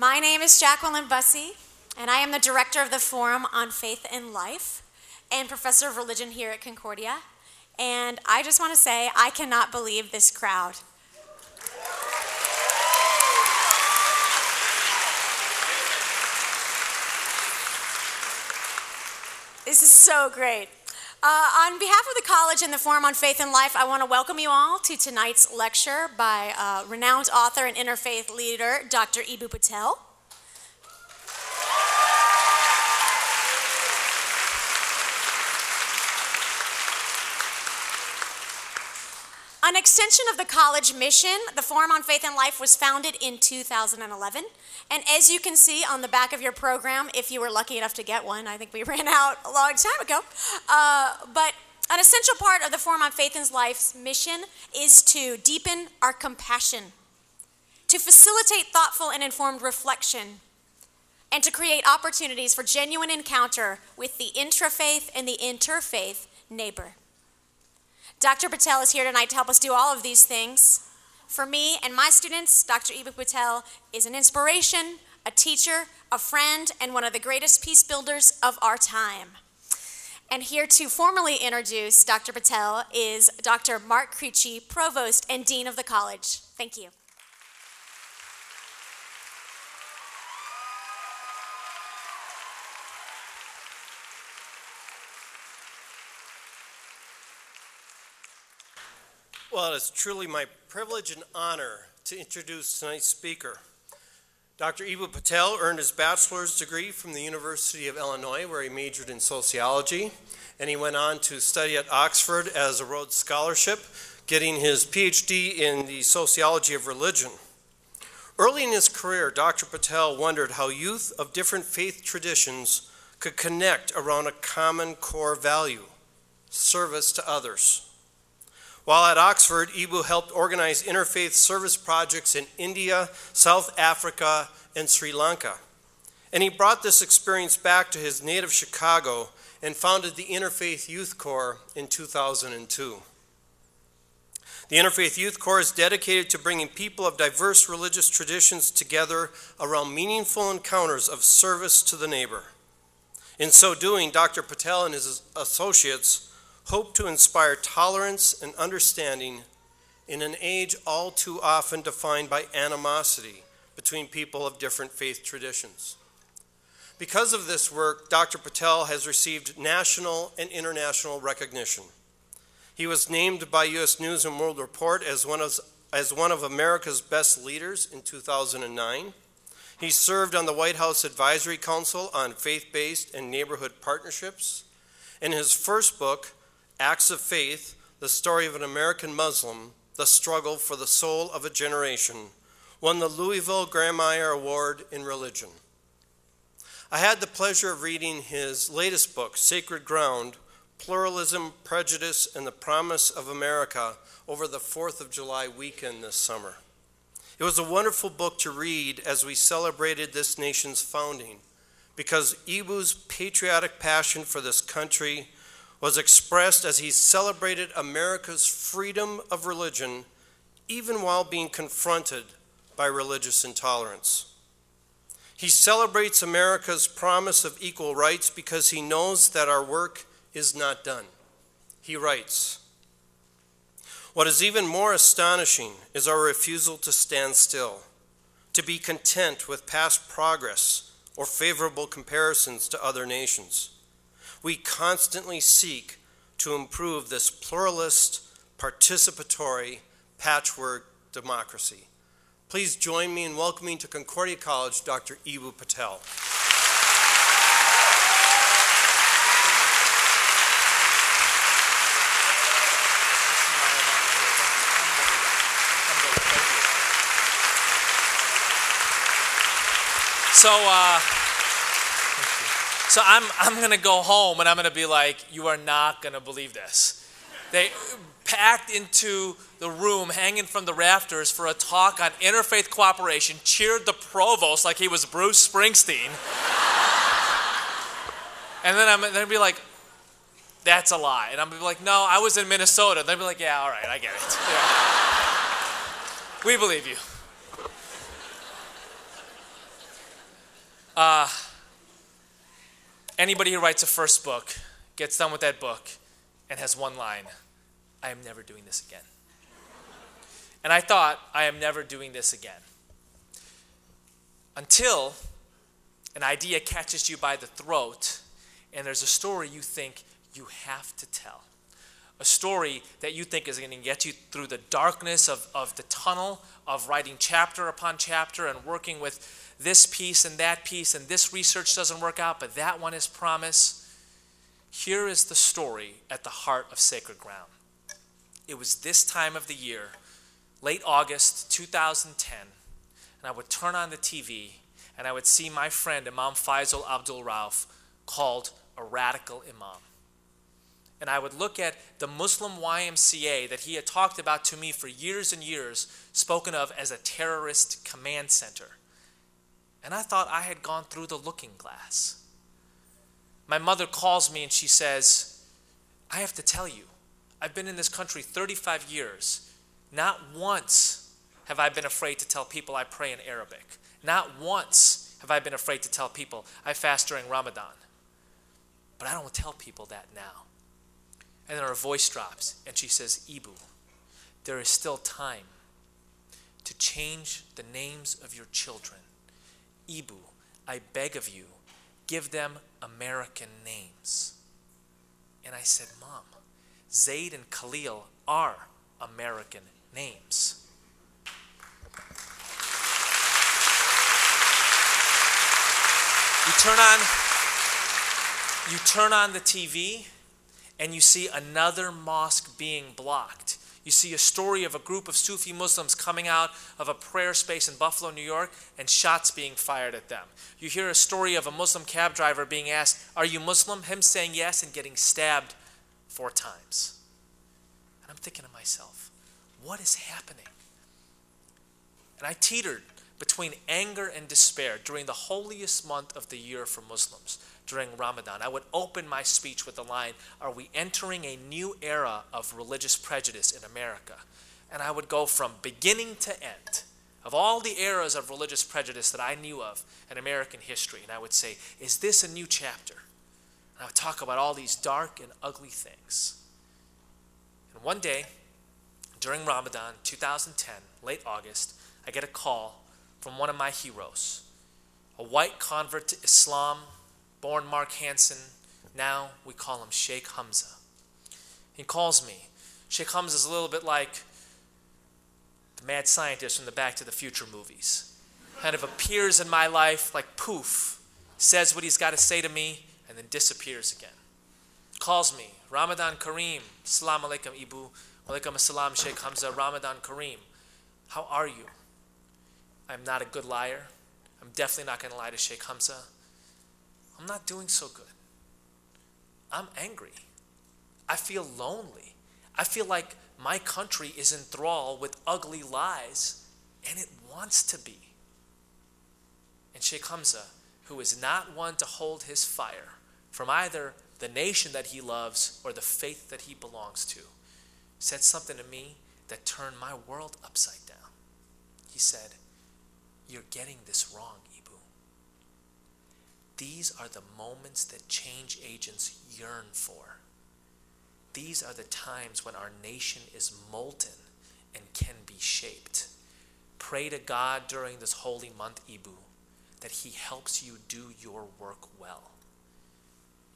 My name is Jacqueline Bussey, and I am the director of the Forum on Faith and Life and professor of religion here at Concordia. And I just want to say, I cannot believe this crowd. This is so great. On behalf of the college and the Forum on Faith and Life, I want to welcome you all to tonight's lecture by renowned author and interfaith leader, Dr. Eboo Patel. An extension of the college mission, the Forum on Faith and Life was founded in 2011. And as you can see on the back of your program, if you were lucky enough to get one, I think we ran out a long time ago. But an essential part of the Forum on Faith and Life's mission is to deepen our compassion, to facilitate thoughtful and informed reflection, and to create opportunities for genuine encounter with the intrafaith and the interfaith neighbor. Dr. Patel is here tonight to help us do all of these things. For me and my students, Dr. Eboo Patel is an inspiration, a teacher, a friend, and one of the greatest peace builders of our time. And here to formally introduce Dr. Patel is Dr. Mark Creechy, Provost and Dean of the College. Thank you. Well, it's truly my privilege and honor to introduce tonight's speaker. Dr. Eboo Patel earned his bachelor's degree from the University of Illinois, where he majored in sociology, and he went on to study at Oxford as a Rhodes Scholarship, getting his PhD in the sociology of religion. Early in his career, Dr. Patel wondered how youth of different faith traditions could connect around a common core value, service to others. While at Oxford, Eboo helped organize interfaith service projects in India, South Africa, and Sri Lanka. And he brought this experience back to his native Chicago and founded the Interfaith Youth Core in 2002. The Interfaith Youth Core is dedicated to bringing people of diverse religious traditions together around meaningful encounters of service to the neighbor. In so doing, Dr. Patel and his associates hope to inspire tolerance and understanding in an age all too often defined by animosity between people of different faith traditions. Because of this work, Dr. Patel has received national and international recognition. He was named by U.S. News and World Report as one of America's best leaders in 2009. He served on the White House Advisory Council on Faith-Based and Neighborhood Partnerships. In his first book, Acts of Faith, the story of an American Muslim, the struggle for the soul of a generation, won the Louisville Grandmeyer Award in Religion. I had the pleasure of reading his latest book, Sacred Ground, Pluralism, Prejudice, and the Promise of America, over the 4th of July weekend this summer. It was a wonderful book to read as we celebrated this nation's founding, because Eboo's patriotic passion for this country was expressed as he celebrated America's freedom of religion, even while being confronted by religious intolerance. He celebrates America's promise of equal rights because he knows that our work is not done. He writes, "What is even more astonishing is our refusal to stand still, to be content with past progress or favorable comparisons to other nations. We constantly seek to improve this pluralist, participatory, patchwork democracy." Please join me in welcoming to Concordia College Dr. Eboo Patel. So I'm going to go home and I'm going to be like, you are not going to believe this. They packed into the room, hanging from the rafters for a talk on interfaith cooperation, cheered the provost like he was Bruce Springsteen. And then I'm going to be like, that's a lie. And I'm going to be like, no, I was in Minnesota. They'll be like, yeah, all right, I get it. Yeah. We believe you. Anybody who writes a first book gets done with that book and has one line: I am never doing this again. And I thought, I am never doing this again. Until an idea catches you by the throat and there's a story you think you have to tell. A story that you think is going to get you through the darkness of the tunnel of writing chapter upon chapter and working with this piece and this research doesn't work out, but that one is promise. Here is the story at the heart of Sacred Ground. It was this time of the year, late August 2010, and I would turn on the TV and I would see my friend Imam Faisal Abdul Rauf called a radical imam. And I would look at the Muslim YMCA that he had talked about to me for years and years, spoken of as a terrorist command center. And I thought I had gone through the looking glass. My mother calls me and she says, I have to tell you, I've been in this country 35 years. Not once have I been afraid to tell people I pray in Arabic. Not once have I been afraid to tell people I fast during Ramadan. But I don't tell people that now. And then her voice drops and she says, Eboo, there is still time to change the names of your children. Eboo, I beg of you, give them American names. And I said, Mom, Zaid and Khalil are American names. You turn on the TV and you see another mosque being blocked. You see a story of a group of Sufi Muslims coming out of a prayer space in Buffalo, New York, and shots being fired at them. You hear a story of a Muslim cab driver being asked, are you Muslim? Him saying yes and getting stabbed 4 times. And I'm thinking to myself, what is happening? And I teetered between anger and despair during the holiest month of the year for Muslims, during Ramadan. I would open my speech with the line, are we entering a new era of religious prejudice in America? And I would go from beginning to end of all the eras of religious prejudice that I knew of in American history. And I would say, is this a new chapter? And I would talk about all these dark and ugly things. And one day, during Ramadan 2010, late August, I get a call from one of my heroes, a white convert to Islam, born Mark Hansen. Now we call him Sheikh Hamza. He calls me. Sheikh Hamza is a little bit like the mad scientist from the Back to the Future movies. Kind of appears in my life like poof, says what he's got to say to me, and then disappears again. Calls me, Ramadan Kareem, Assalamu alaikum Eboo, walaikum assalam Sheikh Hamza, Ramadan Kareem. How are you? I'm not a good liar. I'm definitely not going to lie to Sheikh Hamza. I'm not doing so good. I'm angry. I feel lonely. I feel like my country is in thrall with ugly lies, and it wants to be. And Sheikh Hamza, who is not one to hold his fire from either the nation that he loves or the faith that he belongs to, said something to me that turned my world upside down. He said, you're getting this wrong, Eboo. These are the moments that change agents yearn for. These are the times when our nation is molten and can be shaped. Pray to God during this holy month, Eboo, that he helps you do your work well.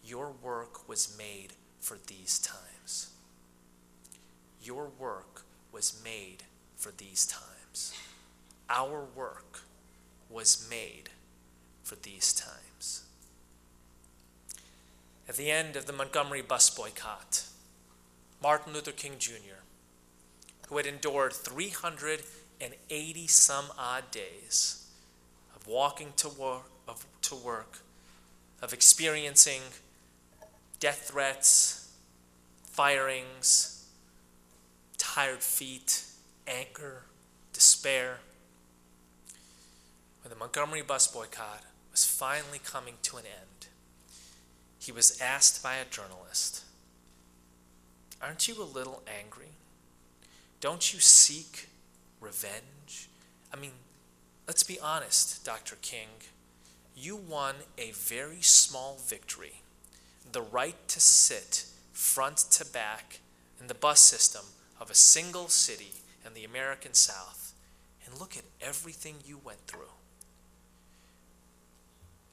Your work was made for these times. Your work was made for these times. Our work was made for these times. At the end of the Montgomery bus boycott, Martin Luther King Jr., who had endured 380 some odd days of walking to work, of experiencing death threats, firings, tired feet, anger, despair. When the Montgomery bus boycott was finally coming to an end, he was asked by a journalist, aren't you a little angry? Don't you seek revenge? I mean, let's be honest, Dr. King. you won a very small victory, the right to sit front to back in the bus system of a single city in the American South, and look at everything you went through.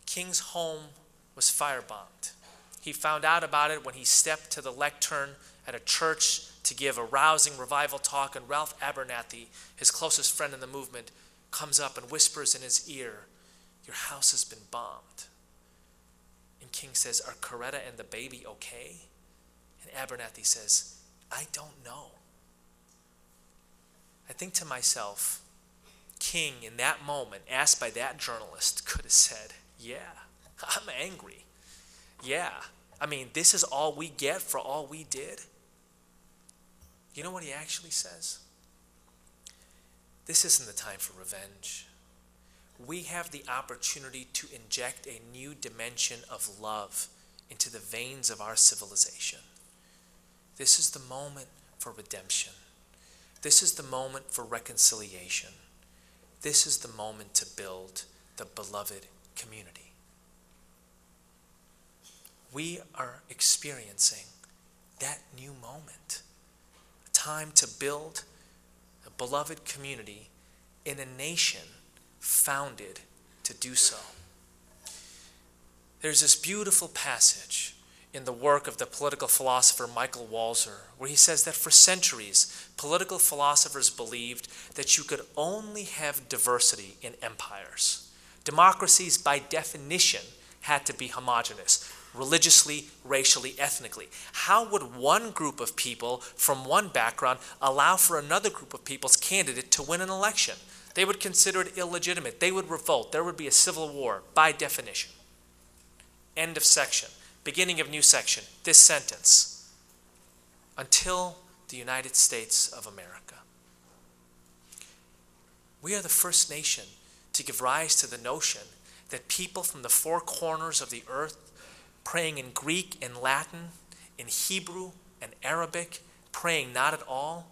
King's home was firebombed. He found out about it when he stepped to the lectern at a church to give a rousing revival talk, and Ralph Abernathy, his closest friend in the movement, comes up and whispers in his ear, "Your house has been bombed." And King says, "Are Coretta and the baby okay?" And Abernathy says, "I don't know." I think to myself, King in that moment, asked by that journalist, could have said, "Yeah, I'm angry. Yeah, I mean, this is all we get for all we did." You know what he actually says? This isn't the time for revenge. We have the opportunity to inject a new dimension of love into the veins of our civilization. This is the moment for redemption. This is the moment for reconciliation. This is the moment to build the beloved community. We are experiencing that new moment. A time to build a beloved community in a nation founded to do so. There's this beautiful passage in the work of the political philosopher Michael Walzer, where he says that for centuries, political philosophers believed that you could only have diversity in empires. Democracies, by definition, had to be homogeneous, religiously, racially, ethnically. How would one group of people from one background allow for another group of people's candidate to win an election? They would consider it illegitimate. They would revolt. There would be a civil war, by definition. End of section. Beginning of new section. This sentence. Until the United States of America. We are the first nation to give rise to the notion that people from the four corners of the earth, praying in Greek and Latin, in Hebrew and Arabic, praying not at all,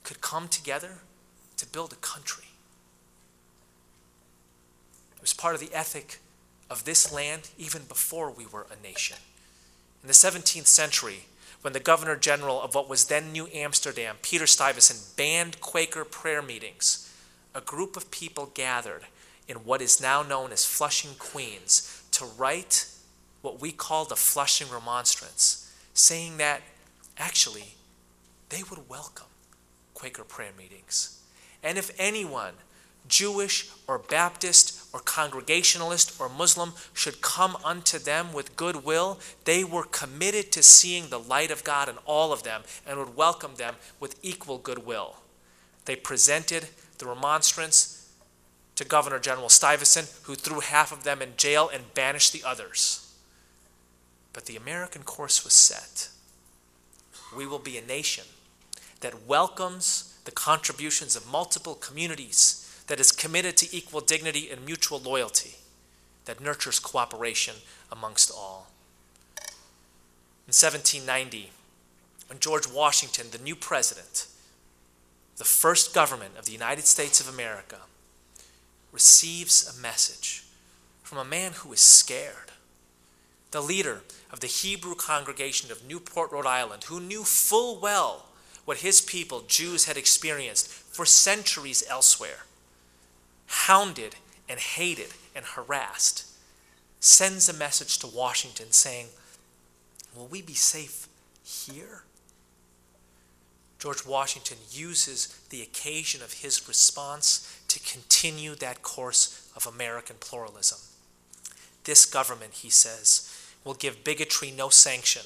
could come together to build a country. It was part of the ethic of this land even before we were a nation. In the 17th century, when the Governor General of what was then New Amsterdam, Peter Stuyvesant, banned Quaker prayer meetings, a group of people gathered in what is now known as Flushing, Queens, to write what we call the Flushing Remonstrance, saying that actually they would welcome Quaker prayer meetings. And if anyone, Jewish or Baptist or Congregationalist or Muslim, should come unto them with goodwill, they were committed to seeing the light of God in all of them and would welcome them with equal goodwill. They presented the remonstrance to Governor General Stuyvesant, who threw half of them in jail and banished the others. But the American course was set. We will be a nation that welcomes the contributions of multiple communities, that is committed to equal dignity and mutual loyalty, that nurtures cooperation amongst all. In 1790, when George Washington, the new president, the first government of the United States of America, receives a message from a man who is scared, the leader of the Hebrew congregation of Newport, Rhode Island, who knew full well what his people, Jews, had experienced for centuries elsewhere, hounded and hated and harassed, sends a message to Washington saying, "Will we be safe here?" George Washington uses the occasion of his response to continue that course of American pluralism. This government, he says, will give bigotry no sanction,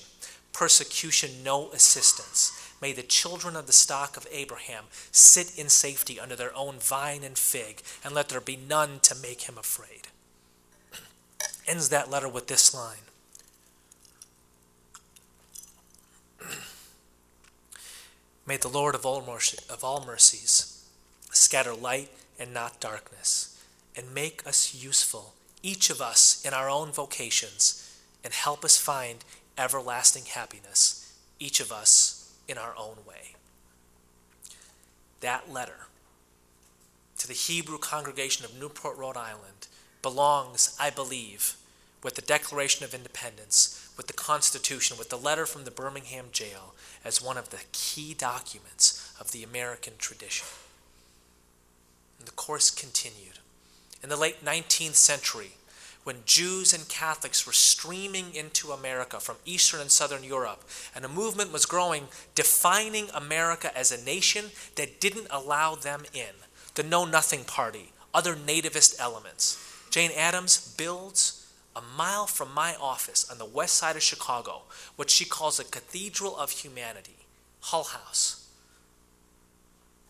persecution no assistance. May the children of the stock of Abraham sit in safety under their own vine and fig, and let there be none to make him afraid. Ends that letter with this line. May the Lord of all mercies scatter light and not darkness, and make us useful, each of us in our own vocations, and help us find everlasting happiness, each of us in our own way. That letter to the Hebrew congregation of Newport, Rhode Island, belongs, I believe, with the Declaration of Independence, with the Constitution, with the letter from the Birmingham jail as one of the key documents of the American tradition. And the course continued. In the late 19th century, when Jews and Catholics were streaming into America from Eastern and Southern Europe, and a movement was growing defining America as a nation that didn't allow them in, the Know-Nothing Party, other nativist elements. Jane Addams builds, a mile from my office on the west side of Chicago, what she calls a Cathedral of Humanity, Hull House,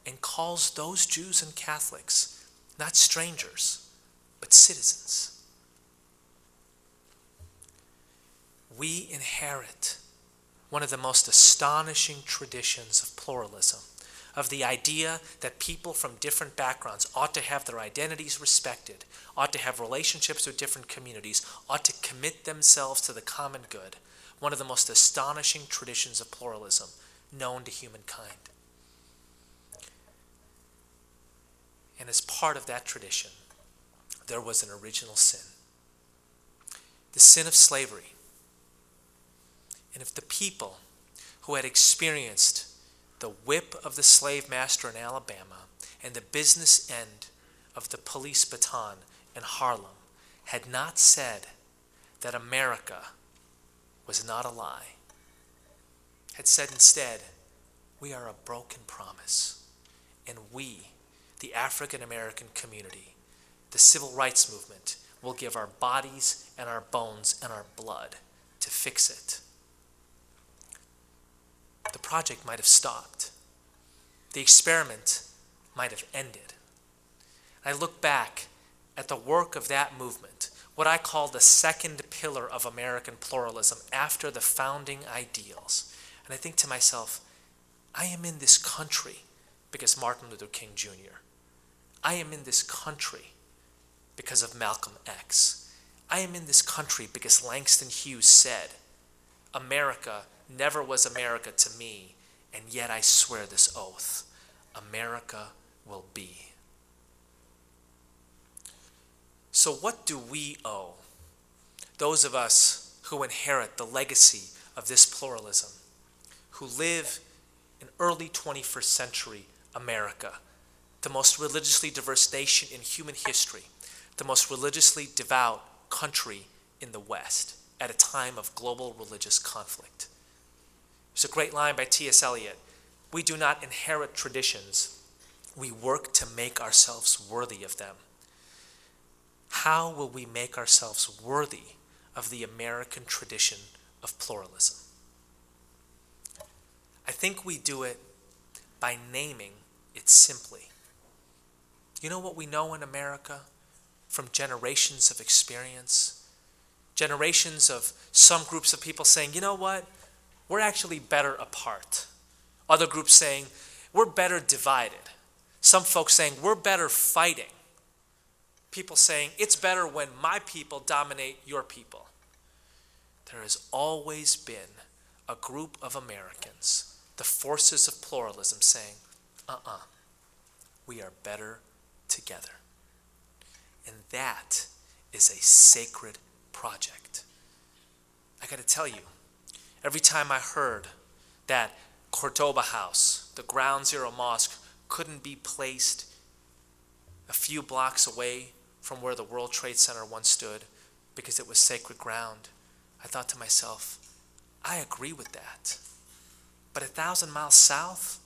and calls those Jews and Catholics not strangers, but citizens. We inherit one of the most astonishing traditions of pluralism, of the idea that people from different backgrounds ought to have their identities respected, ought to have relationships with different communities, ought to commit themselves to the common good. One of the most astonishing traditions of pluralism known to humankind. And as part of that tradition, there was an original sin. The sin of slavery. And if the people who had experienced the whip of the slave master in Alabama and the business end of the police baton in Harlem had not said that America was not a lie, had said instead, we are a broken promise, and we, the African American community, the civil rights movement, will give our bodies and our bones and our blood to fix it. The project might have stopped. The experiment might have ended. I look back at the work of that movement, what I call the second pillar of American pluralism after the founding ideals. And I think to myself, I am in this country because Martin Luther King Jr. I am in this country because of Malcolm X. I am in this country because Langston Hughes said, America never was America to me, and yet I swear this oath, America will be. So what do we owe, those of us who inherit the legacy of this pluralism, who live in early 21st century America, the most religiously diverse nation in human history, the most religiously devout country in the West at a time of global religious conflict? There's a great line by T.S. Eliot. We do not inherit traditions. We work to make ourselves worthy of them. How will we make ourselves worthy of the American tradition of pluralism? I think we do it by naming it simply. You know what we know in America from generations of experience? Generations of some groups of people saying, you know what? We're actually better apart. Other groups saying, we're better divided. Some folks saying, we're better fighting. People saying, it's better when my people dominate your people. There has always been a group of Americans, the forces of pluralism, saying, we are better together. And that is a sacred project. I got to tell you, every time I heard that Cordoba House, the Ground Zero Mosque, couldn't be placed a few blocks away from where the World Trade Center once stood because it was sacred ground, I thought to myself, I agree with that. But 1,000 miles south,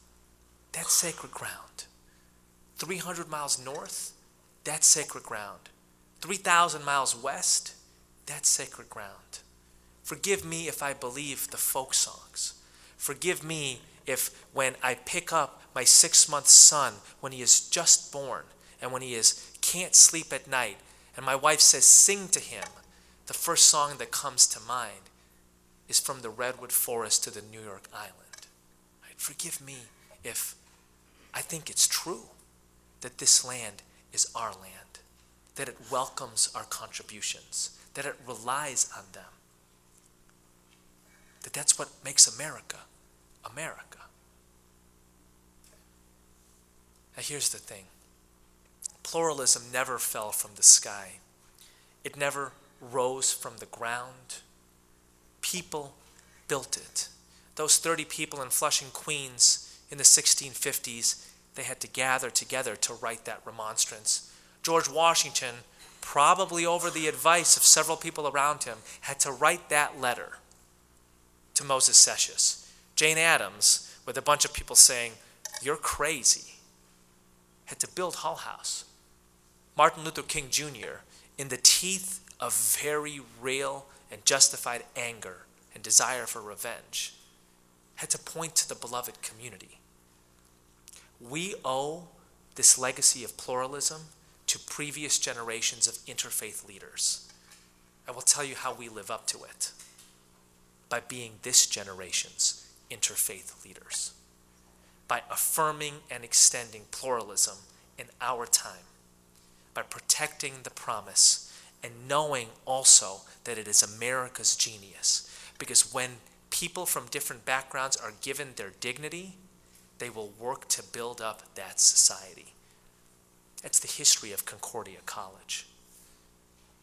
that's sacred ground. 300 miles north, that's sacred ground. 3,000 miles west, that's sacred ground. Forgive me if I believe the folk songs. Forgive me if when I pick up my 6-month son when he is just born and when he can't sleep at night and my wife says sing to him, the first song that comes to mind is From the Redwood Forest to the New York Island. Right? Forgive me if I think it's true that this land is our land, that it welcomes our contributions, that it relies on them. That's what makes America, America. Now here's the thing. Pluralism never fell from the sky. It never rose from the ground. People built it. Those 30 people in Flushing, Queens in the 1650s, they had to gather together to write that remonstrance. George Washington, probably over the advice of several people around him, had to write that letter to Moses Sessions. Jane Addams, with a bunch of people saying, "You're crazy," had to build Hull House. Martin Luther King Jr., in the teeth of very real and justified anger and desire for revenge, had to point to the beloved community. We owe this legacy of pluralism to previous generations of interfaith leaders. I will tell you how we live up to it: by being this generation's interfaith leaders, by affirming and extending pluralism in our time, by protecting the promise and knowing also that it is America's genius. Because when people from different backgrounds are given their dignity, they will work to build up that society. That's the history of Concordia College.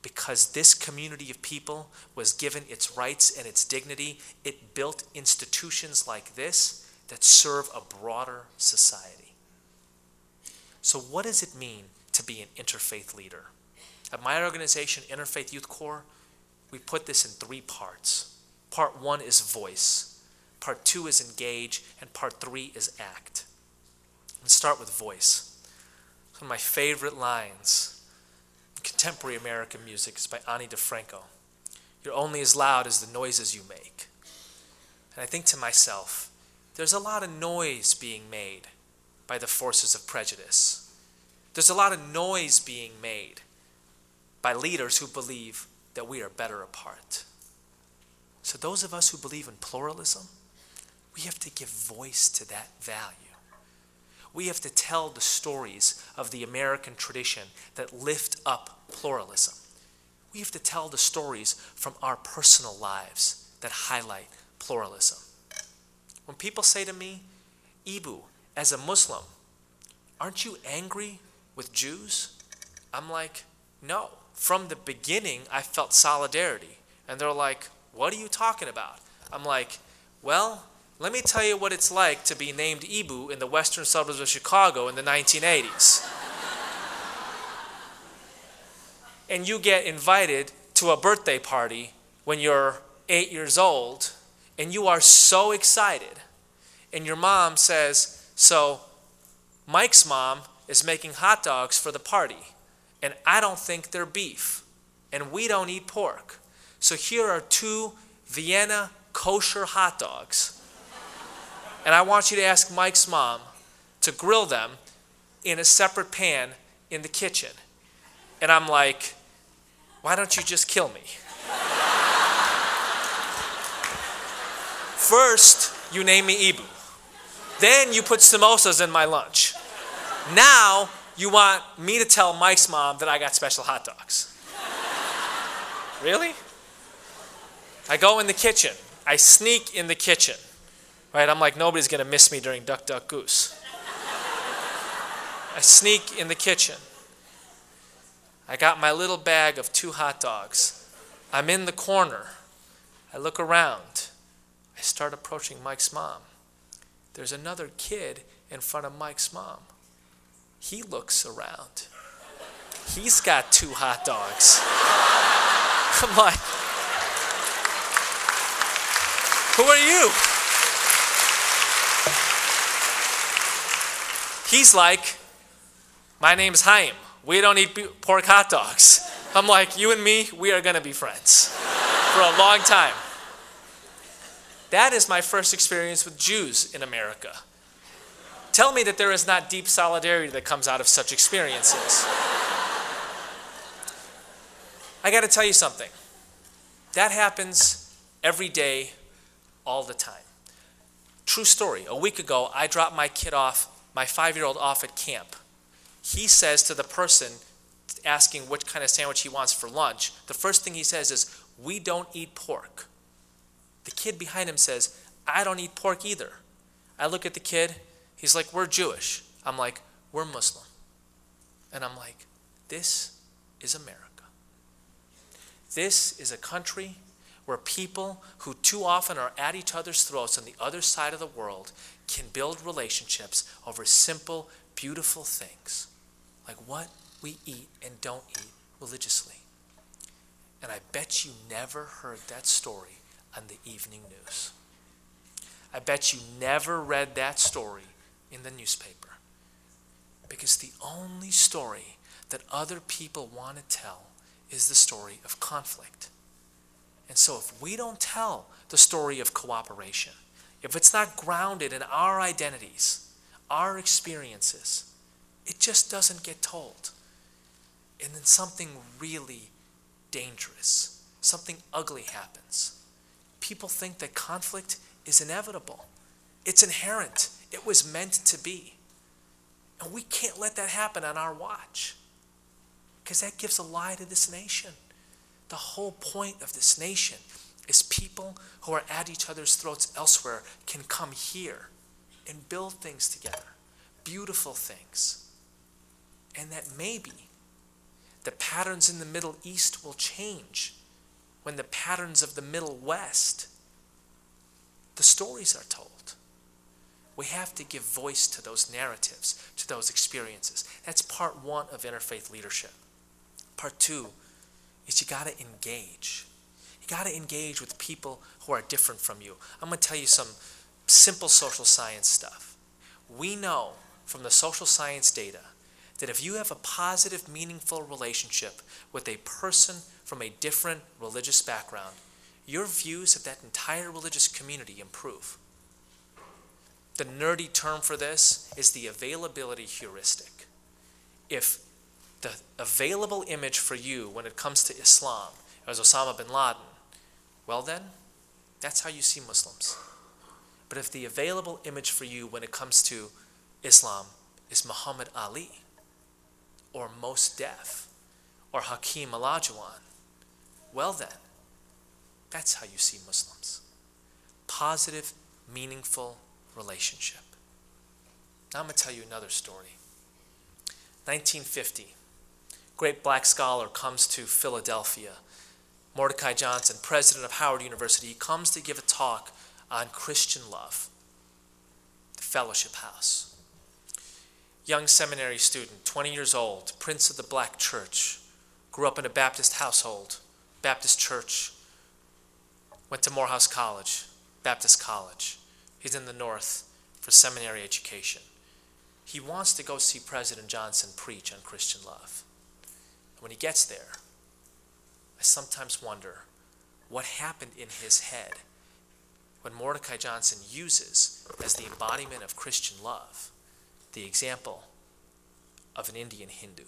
Because this community of people was given its rights and its dignity, it built institutions like this that serve a broader society. So what does it mean to be an interfaith leader? At my organization, Interfaith Youth Core, we put this in 3 parts. Part 1 is voice. Part 2 is engage. And part 3 is act. Let's start with voice. One of my favorite lines in contemporary American music is by Ani DeFranco. "You're only as loud as the noises you make." And I think to myself, there's a lot of noise being made by the forces of prejudice. There's a lot of noise being made by leaders who believe that we are better apart. So those of us who believe in pluralism, we have to give voice to that value. We have to tell the stories of the American tradition that lift up pluralism. We have to tell the stories from our personal lives that highlight pluralism. When people say to me, "Eboo, as a Muslim, aren't you angry with Jews?" I'm like, no. From the beginning, I felt solidarity. And they're like, "What are you talking about?" I'm like, well, let me tell you what it's like to be named Eboo in the western suburbs of Chicago in the 1980s. And you get invited to a birthday party when you're 8 years old, and you are so excited. And your mom says, "So Mike's mom is making hot dogs for the party, and I don't think they're beef, and we don't eat pork. So here are 2 Vienna kosher hot dogs, and I want you to ask Mike's mom to grill them in a separate pan in the kitchen." And I'm like, why don't you just kill me? First, you name me Eboo. Then you put samosas in my lunch. Now, you want me to tell Mike's mom that I got special hot dogs. Really? I go in the kitchen. I sneak in the kitchen. Right? I'm like, nobody's going to miss me during Duck, Duck, Goose. I sneak in the kitchen. I got my little bag of 2 hot dogs. I'm in the corner. I look around. I start approaching Mike's mom. There's another kid in front of Mike's mom. He looks around. He's got 2 hot dogs. I'm like, who are you? He's like, my name's Chaim. We don't eat pork hot dogs. I'm like, you and me, we are going to be friends for a long time. That is my first experience with Jews in America. Tell me that there is not deep solidarity that comes out of such experiences. I got to tell you something. That happens every day, all the time. True story. A week ago, I dropped my kid off, my 5-year-old off at camp. He says to the person asking what kind of sandwich he wants for lunch, the first thing he says is, "We don't eat pork." The kid behind him says, "I don't eat pork either." I look at the kid. He's like, "We're Jewish." I'm like, "We're Muslim." And I'm like, this is America. this is a country where people who too often are at each other's throats on the other side of the world can build relationships over simple, beautiful things, like what we eat and don't eat religiously. And I bet you never heard that story on the evening news. I bet you never read that story in the newspaper. Because the only story that other people want to tell is the story of conflict. And so if we don't tell the story of cooperation, if it's not grounded in our identities, our experiences, it just doesn't get told. And then something really dangerous, something ugly happens. People think that conflict is inevitable. It's inherent. It was meant to be. And we can't let that happen on our watch, because that gives a lie to this nation. The whole point of this nation is people who are at each other's throats elsewhere can come here and build things together, beautiful things. And that maybe the patterns in the Middle East will change when the patterns of the Middle West, the stories are told. We have to give voice to those narratives, to those experiences. That's part one of interfaith leadership. Part two is you got to engage. You got to engage with people who are different from you. I'm going to tell you some simple social science stuff. We know from the social science data that if you have a positive, meaningful relationship with a person from a different religious background, your views of that entire religious community improve. The nerdy term for this is the availability heuristic. If the available image for you when it comes to Islam is Osama bin Laden, well then, that's how you see Muslims. But if the available image for you when it comes to Islam is Muhammad Ali, or Mos Def, or Hakeem Olajuwon, well then, that's how you see Muslims. Positive, meaningful relationship. Now I'm going to tell you another story. 1950, great black scholar comes to Philadelphia. Mordecai Johnson, president of Howard University, he comes to give a talk on Christian love, the Fellowship House. Young seminary student, 20 years old, prince of the black church, grew up in a Baptist household, Baptist church, went to Morehouse College, Baptist college. He's in the north for seminary education. He wants to go see President Johnson preach on Christian love. And when he gets there, I sometimes wonder what happened in his head when Mordecai Johnson uses as the embodiment of Christian love the example of an Indian Hindu.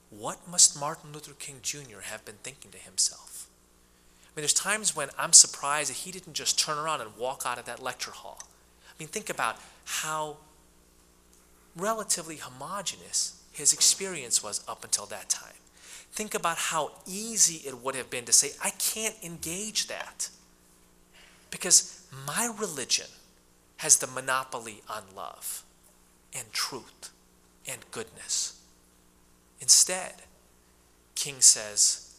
What must Martin Luther King Jr. have been thinking to himself? I mean, there's times when I'm surprised that he didn't just turn around and walk out of that lecture hall. I mean, think about how relatively homogeneous his experience was up until that time. Think about how easy it would have been to say, I can't engage that because my religion has the monopoly on love and truth and goodness. Instead, King says,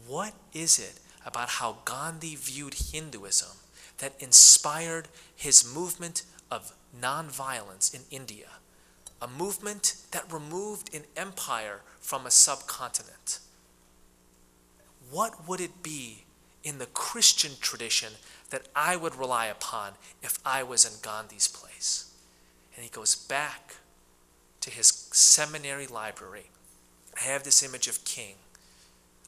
what is it about how Gandhi viewed Hinduism that inspired his movement of nonviolence in India, a movement that removed an empire from a subcontinent? What would it be in the Christian tradition that I would rely upon if I was in Gandhi's place? And he goes back to his seminary library. I have this image of King.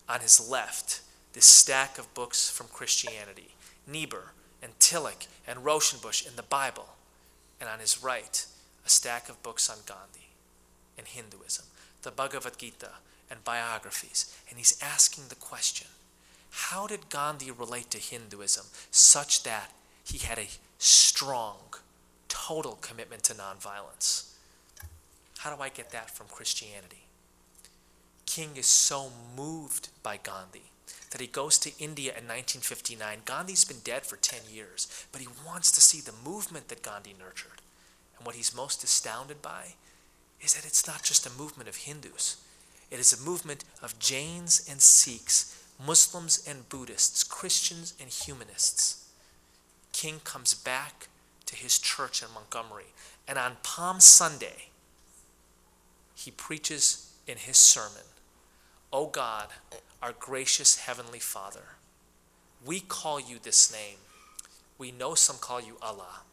On his left, this stack of books from Christianity, Niebuhr and Tillich and Rauschenbusch in the Bible. And on his right, a stack of books on Gandhi and Hinduism, the Bhagavad Gita and biographies. And he's asking the question, how did Gandhi relate to Hinduism such that he had a strong, total commitment to nonviolence? How do I get that from Christianity? King is so moved by Gandhi that he goes to India in 1959. Gandhi's been dead for 10 years, but he wants to see the movement that Gandhi nurtured. And what he's most astounded by is that it's not just a movement of Hindus. It is a movement of Jains and Sikhs, Muslims and Buddhists, Christians and humanists. King comes back to his church in Montgomery, and on Palm Sunday, he preaches in his sermon, "O God, our gracious Heavenly Father, we call you this name. We know some call you Allah.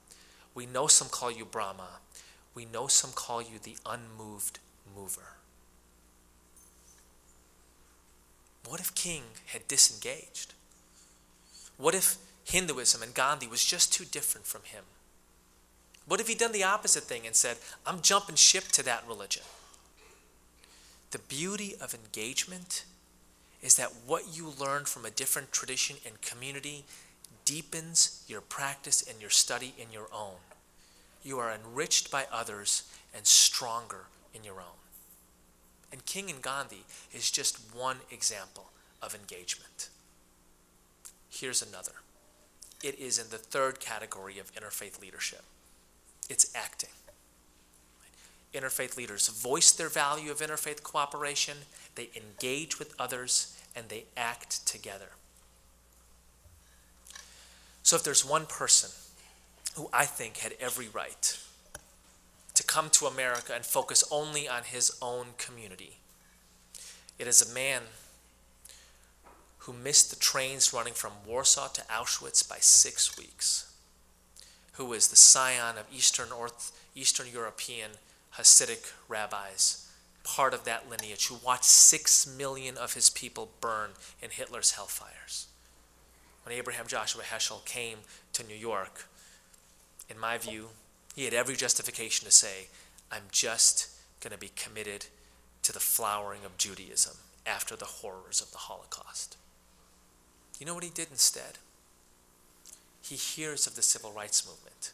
We know some call you Brahma. We know some call you the unmoved mover." What if King had disengaged? What if Hinduism and Gandhi was just too different from him? What if he'd done the opposite thing and said, "I'm jumping ship to that religion"? The beauty of engagement is that what you learn from a different tradition and community deepens your practice and your study in your own. You are enriched by others and stronger in your own. And King and Gandhi is just one example of engagement. Here's another. It is in the third category of interfaith leadership. It's acting. Interfaith leaders voice their value of interfaith cooperation, they engage with others, and they act together. So if there's one person who I think had every right to come to America and focus only on his own community, it is a man who missed the trains running from Warsaw to Auschwitz by 6 weeks, who is the scion of Eastern European Hasidic rabbis, part of that lineage, who watched 6 million of his people burn in Hitler's hellfires. When Abraham Joshua Heschel came to New York, in my view, he had every justification to say, "I'm just going to be committed to the flowering of Judaism after the horrors of the Holocaust." You know what he did instead? He hears of the civil rights movement.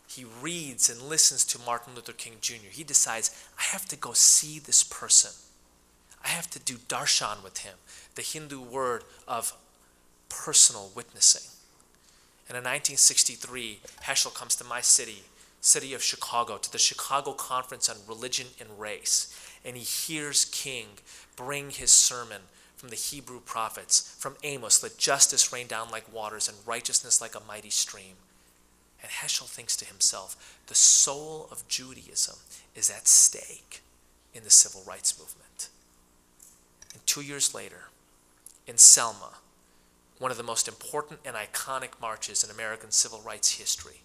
He reads and listens to Martin Luther King Jr. He decides, I have to go see this person. I have to do darshan with him, the Hindu word of personal witnessing. And in 1963, Heschel comes to my city of Chicago, to the Chicago Conference on Religion and Race, and he hears King bring his sermon from the Hebrew prophets, from Amos, "Let justice rain down like waters and righteousness like a mighty stream." And Heschel thinks to himself, the soul of Judaism is at stake in the civil rights movement. And 2 years later, in Selma, one of the most important and iconic marches in American civil rights history,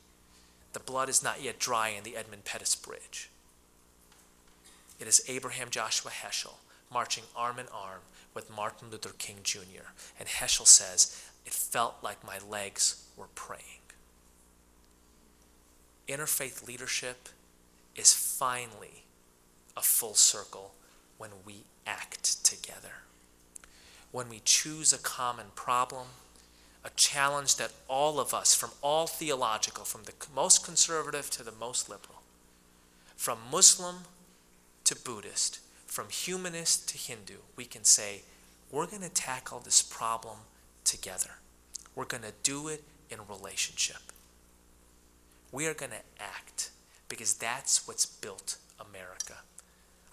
the blood is not yet dry in the Edmund Pettus Bridge. It is Abraham Joshua Heschel marching arm in arm with Martin Luther King Jr. And Heschel says, "It felt like my legs were praying." Interfaith leadership is finally a full circle when we act together. When we choose a common problem, a challenge that all of us, from all theological, from the most conservative to the most liberal, from Muslim to Buddhist, from humanist to Hindu, we can say, we're going to tackle this problem together. We're going to do it in relationship. We are going to act, because that's what's built America.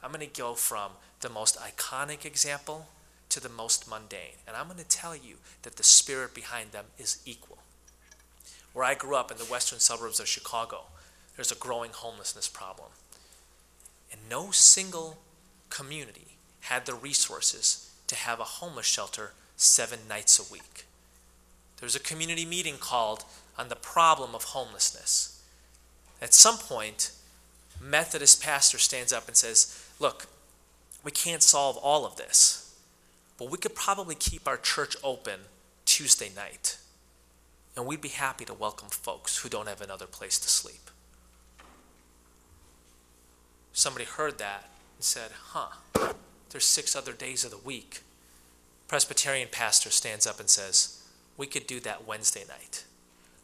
I'm going to go from the most iconic example to the most mundane, and I'm going to tell you that the spirit behind them is equal. Where I grew up in the western suburbs of Chicago, there's a growing homelessness problem. And no single community had the resources to have a homeless shelter 7 nights a week. There's a community meeting called on the problem of homelessness. At some point, a Methodist pastor stands up and says, "Look, we can't solve all of this, but we could probably keep our church open Tuesday night, and we'd be happy to welcome folks who don't have another place to sleep." Somebody heard that and said, there's 6 other days of the week. Presbyterian pastor stands up and says, "We could do that Wednesday night."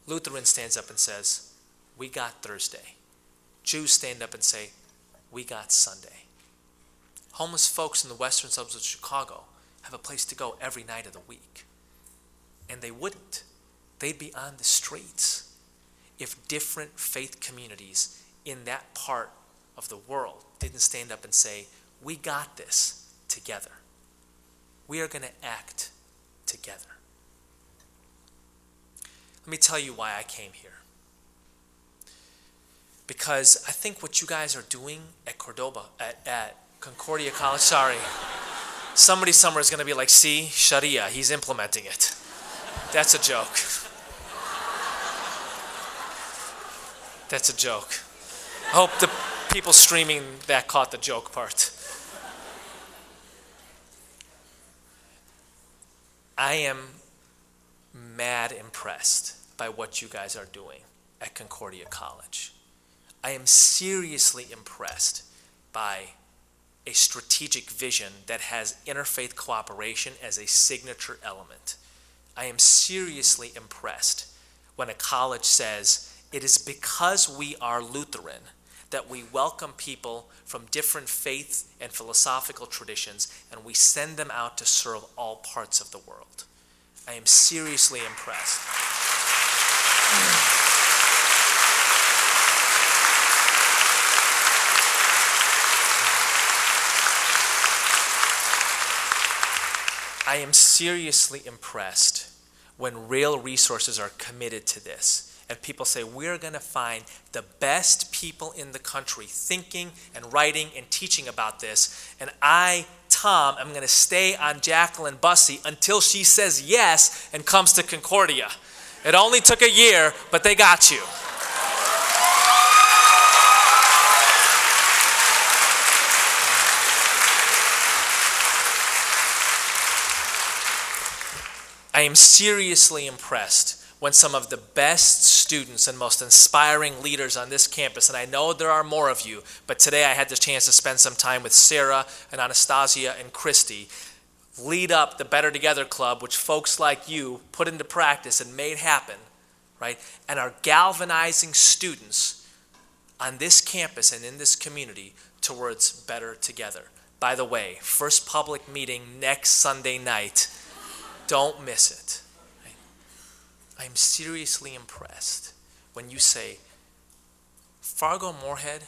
Lutheran stands up and says, "We got Thursday." Jews stand up and say, "We got Sunday." Homeless folks in the western suburbs of Chicago have a place to go every night of the week. And they wouldn't. They'd be on the streets if different faith communities in that part of the world didn't stand up and say, "We got this. together. We are going to act together. Let me tell you why I came here. Because I think what you guys are doing at Concordia College, sorry. Somebody somewhere is going to be like, see, Sharia, he's implementing it. That's a joke. That's a joke. I hope the people streaming that caught the joke part. I am mad impressed by what you guys are doing at Concordia College. I am seriously impressed by a strategic vision that has interfaith cooperation as a signature element. I am seriously impressed when a college says, it is because we are Lutheran that we welcome people from different faith and philosophical traditions and we send them out to serve all parts of the world. I am seriously impressed. I am seriously impressed when real resources are committed to this and people say, we're going to find the best people in the country thinking and writing and teaching about this, and I, Tom, am going to stay on Jacqueline Bussey until she says yes and comes to Concordia. It only took a year, but they got you. I am seriously impressed when some of the best students and most inspiring leaders on this campus, and I know there are more of you, but today I had the chance to spend some time with Sarah and Anastasia and Christy, lead up the Better Together Club, which folks like you put into practice and made happen, right? And are galvanizing students on this campus and in this community towards better together. By the way, first public meeting next Sunday night. Don't miss it. I am seriously impressed when you say, Fargo-Moorhead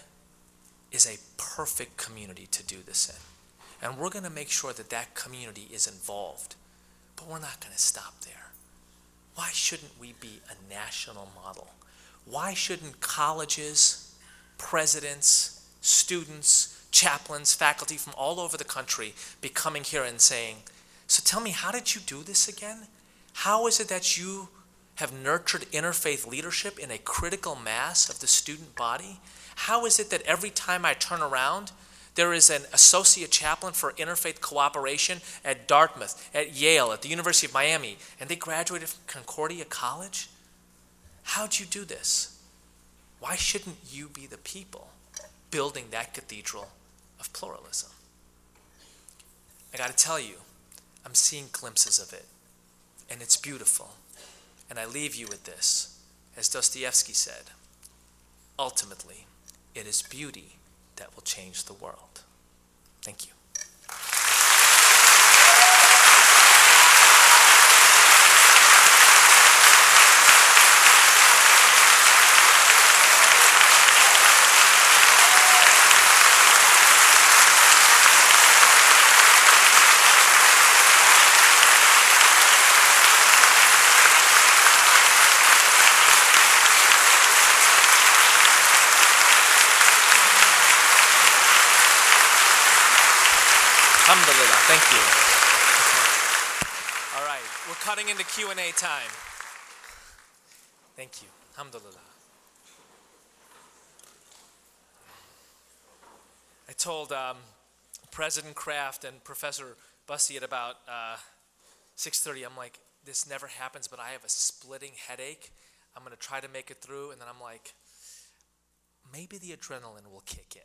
is a perfect community to do this in. And we're going to make sure that that community is involved. But we're not going to stop there. Why shouldn't we be a national model? Why shouldn't colleges, presidents, students, chaplains, faculty from all over the country be coming here and saying, so tell me, how did you do this again? How is it that you have nurtured interfaith leadership in a critical mass of the student body? How is it that every time I turn around, there is an associate chaplain for interfaith cooperation at Dartmouth, at Yale, at the University of Miami, and they graduated from Concordia College? How'd you do this? Why shouldn't you be the people building that cathedral of pluralism? I got to tell you, I'm seeing glimpses of it, and it's beautiful. And I leave you with this. As Dostoevsky said, ultimately, it is beauty that will change the world. Thank you. Alhamdulillah, thank you. Okay. All right, we're cutting into Q&A time. Thank you. Alhamdulillah. I told President Kraft and Professor Bussey at about 6:30, I'm like, this never happens, but I have a splitting headache. I'm going to try to make it through. And then I'm like, maybe the adrenaline will kick in.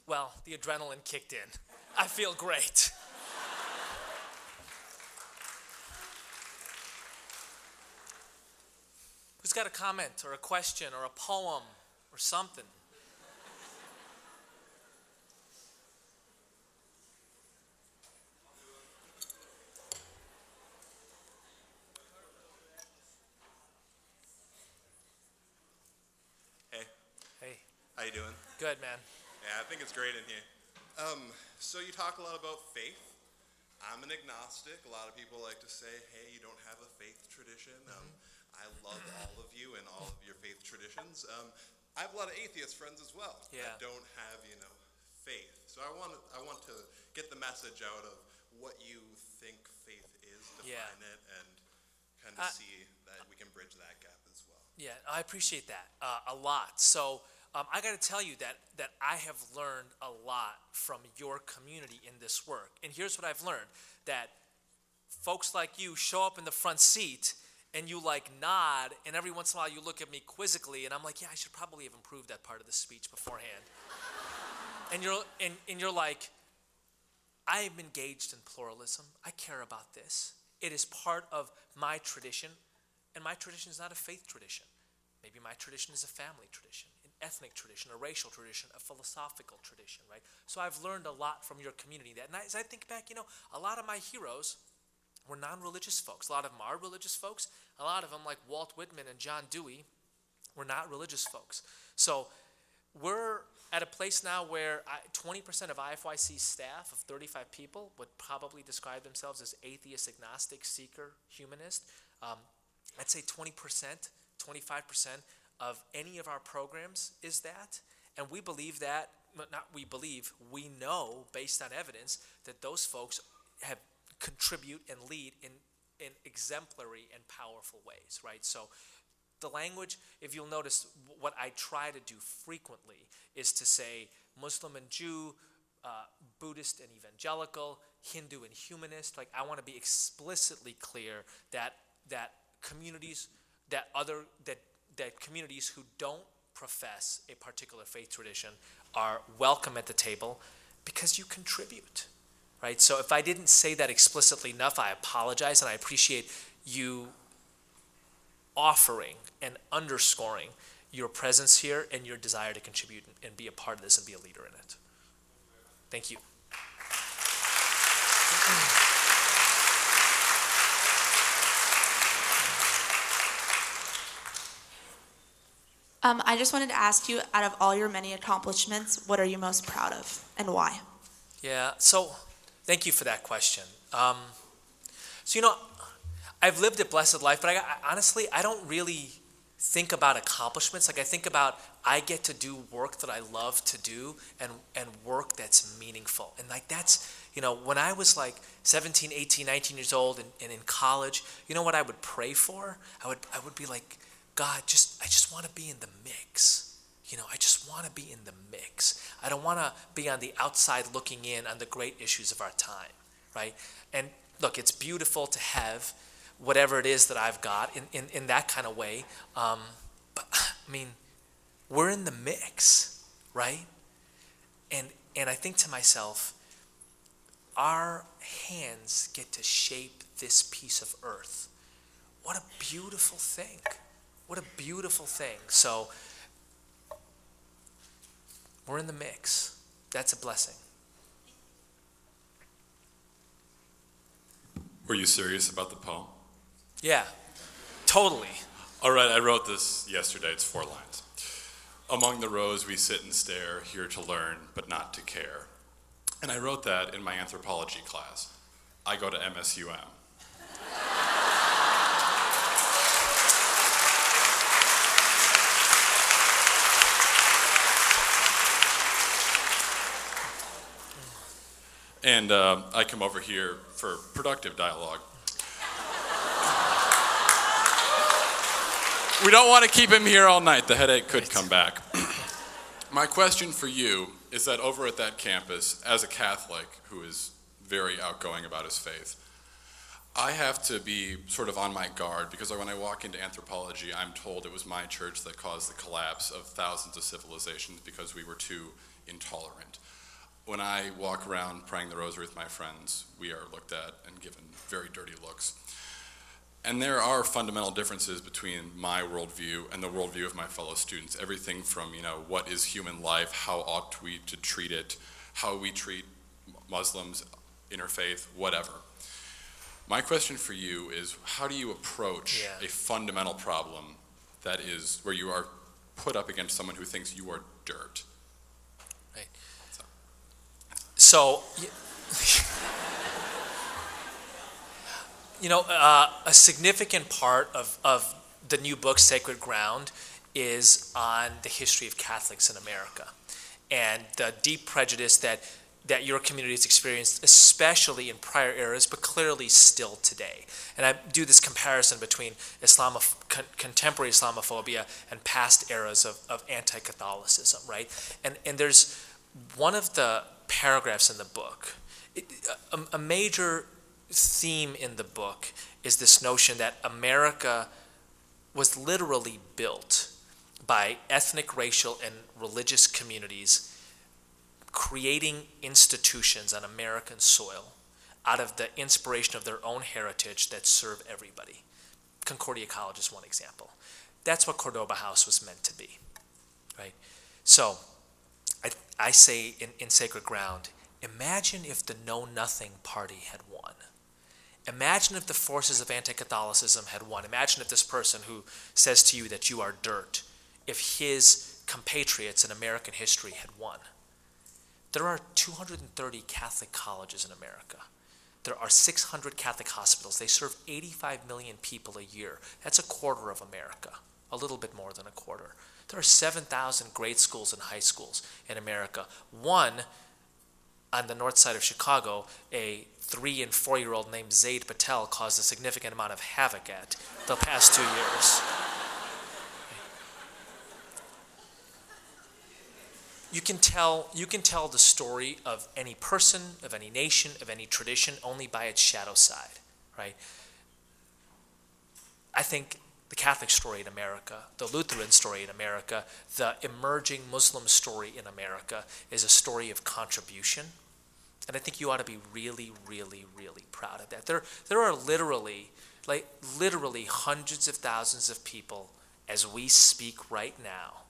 Well, the adrenaline kicked in. I feel great. Who's got a comment or a question or a poem or something? Hey. Hey. How you doing? Good, man. Yeah, I think it's great in here. So you talk a lot about faith. I'm an agnostic. A lot of people like to say, hey, you don't have a faith tradition. I love all of you and all of your faith traditions. I have a lot of atheist friends as well that don't have, faith. So I want to get the message out of what you think faith is, define it, and kind of see that we can bridge that gap as well. Yeah, I appreciate that a lot. So I got to tell you that I have learned a lot from your community in this work. And here's what I've learned, that folks like you show up in the front seat and you like nod, and every once in a while you look at me quizzically, and I'm like, yeah, I should probably have improved that part of the speech beforehand. and you're like, I am engaged in pluralism. I care about this. It is part of my tradition, and my tradition is not a faith tradition. Maybe my tradition is a family tradition, an ethnic tradition, a racial tradition, a philosophical tradition, right? So I've learned a lot from your community. And as I think back, a lot of my heroes were non-religious folks. A lot of them are religious folks. A lot of them, like Walt Whitman and John Dewey, were not religious folks. So we're at a place now where 20% of IFYC's staff, of 35 people, would probably describe themselves as atheist, agnostic, seeker, humanist. I'd say 20%, 25% of any of our programs is that. And we believe that, we know based on evidence that those folks contribute and lead in exemplary and powerful ways, right? So the language, if you'll notice, what I try to do frequently is to say Muslim and Jew, Buddhist and evangelical, Hindu and humanist. Like, I want to be explicitly clear that communities that communities who don't profess a particular faith tradition are welcome at the table because you contribute, right? So if I didn't say that explicitly enough, I apologize, and I appreciate you offering and underscoring your presence here and your desire to contribute and be a part of this and be a leader in it. Thank you. I just wanted to ask you, out of all your many accomplishments, what are you most proud of and why? Yeah, so thank you for that question. So, I've lived a blessed life, but honestly, I don't really think about accomplishments. Like, I think about, I get to do work that I love to do and work that's meaningful. And like, that's, when I was like 17, 18, 19 years old and in college, you know what I would pray for? I would be like, God, I just want to be in the mix. I just want to be in the mix. I don't want to be on the outside looking in on the great issues of our time, right? And look, it's beautiful to have whatever it is that I've got in that kind of way. But I mean, we're in the mix, right? And I think to myself, our hands get to shape this piece of earth. What a beautiful thing. What a beautiful thing. So we're in the mix. That's a blessing. Were you serious about the poem? Yeah, totally. All right, I wrote this yesterday. It's 4 lines. Among the rows we sit and stare, here to learn, but not to care. And I wrote that in my anthropology class. I go to MSUM. And I come over here for productive dialogue. We don't want to keep him here all night. The headache could come back. My question for you is that over at that campus, as a Catholic who is very outgoing about his faith, I have to be sort of on my guard because when I walk into anthropology, I'm told it was my church that caused the collapse of thousands of civilizations because we were too intolerant. When I walk around praying the rosary with my friends, we are looked at and given very dirty looks. And there are fundamental differences between my worldview and the worldview of my fellow students. Everything from, what is human life, how ought we to treat it, how we treat Muslims, interfaith, whatever. My question for you is, how do you approach a fundamental problem that is where you are put up against someone who thinks you are dirt? Right. So, a significant part of the new book, Sacred Ground, is on the history of Catholics in America and the deep prejudice that your community has experienced, especially in prior eras, but clearly still today. And I do this comparison between contemporary Islamophobia and past eras of anti-Catholicism, right? And there's one of the paragraphs in the book, a major theme in the book is this notion that America was literally built by ethnic, racial, and religious communities creating institutions on American soil out of the inspiration of their own heritage that serve everybody. Concordia College is one example. That's what Cordoba House was meant to be, right? So I say in Sacred Ground, imagine if the Know Nothing Party had won. Imagine if the forces of anti-Catholicism had won. Imagine if this person who says to you that you are dirt, if his compatriots in American history had won. There are 230 Catholic colleges in America. There are 600 Catholic hospitals. They serve 85 million people a year. That's a quarter of America, a little bit more than a quarter. There are 7,000 grade schools and high schools in America. One, on the north side of Chicago, a 3- and 4-year-old named Eboo Patel caused a significant amount of havoc at the past 2 years. You can tell the story of any person, of any nation, of any tradition only by its shadow side, right? I think the Catholic story in America, the Lutheran story in America, the emerging Muslim story in America is a story of contribution. And I think you ought to be really, really, really proud of that. There are literally hundreds of thousands of people as we speak right now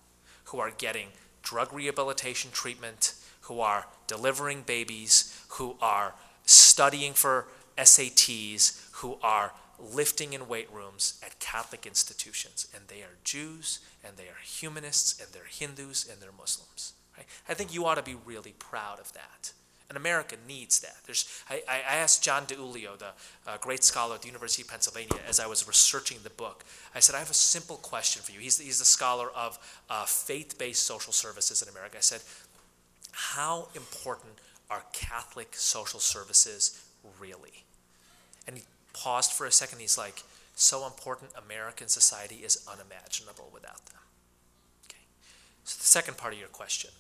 who are getting drug rehabilitation treatment, who are delivering babies, who are studying for SATs, who are lifting in weight rooms at Catholic institutions. And they are Jews, and they are humanists, and they're Hindus, and they're Muslims. Right? I think you ought to be really proud of that. And America needs that. I asked John DiUlio, the great scholar at the University of Pennsylvania, as I was researching the book, I said, I have a simple question for you. He's the scholar of faith-based social services in America. I said, how important are Catholic social services really? And he paused for a second. He's like, so important, American society is unimaginable without them. Okay. So the second part of your question.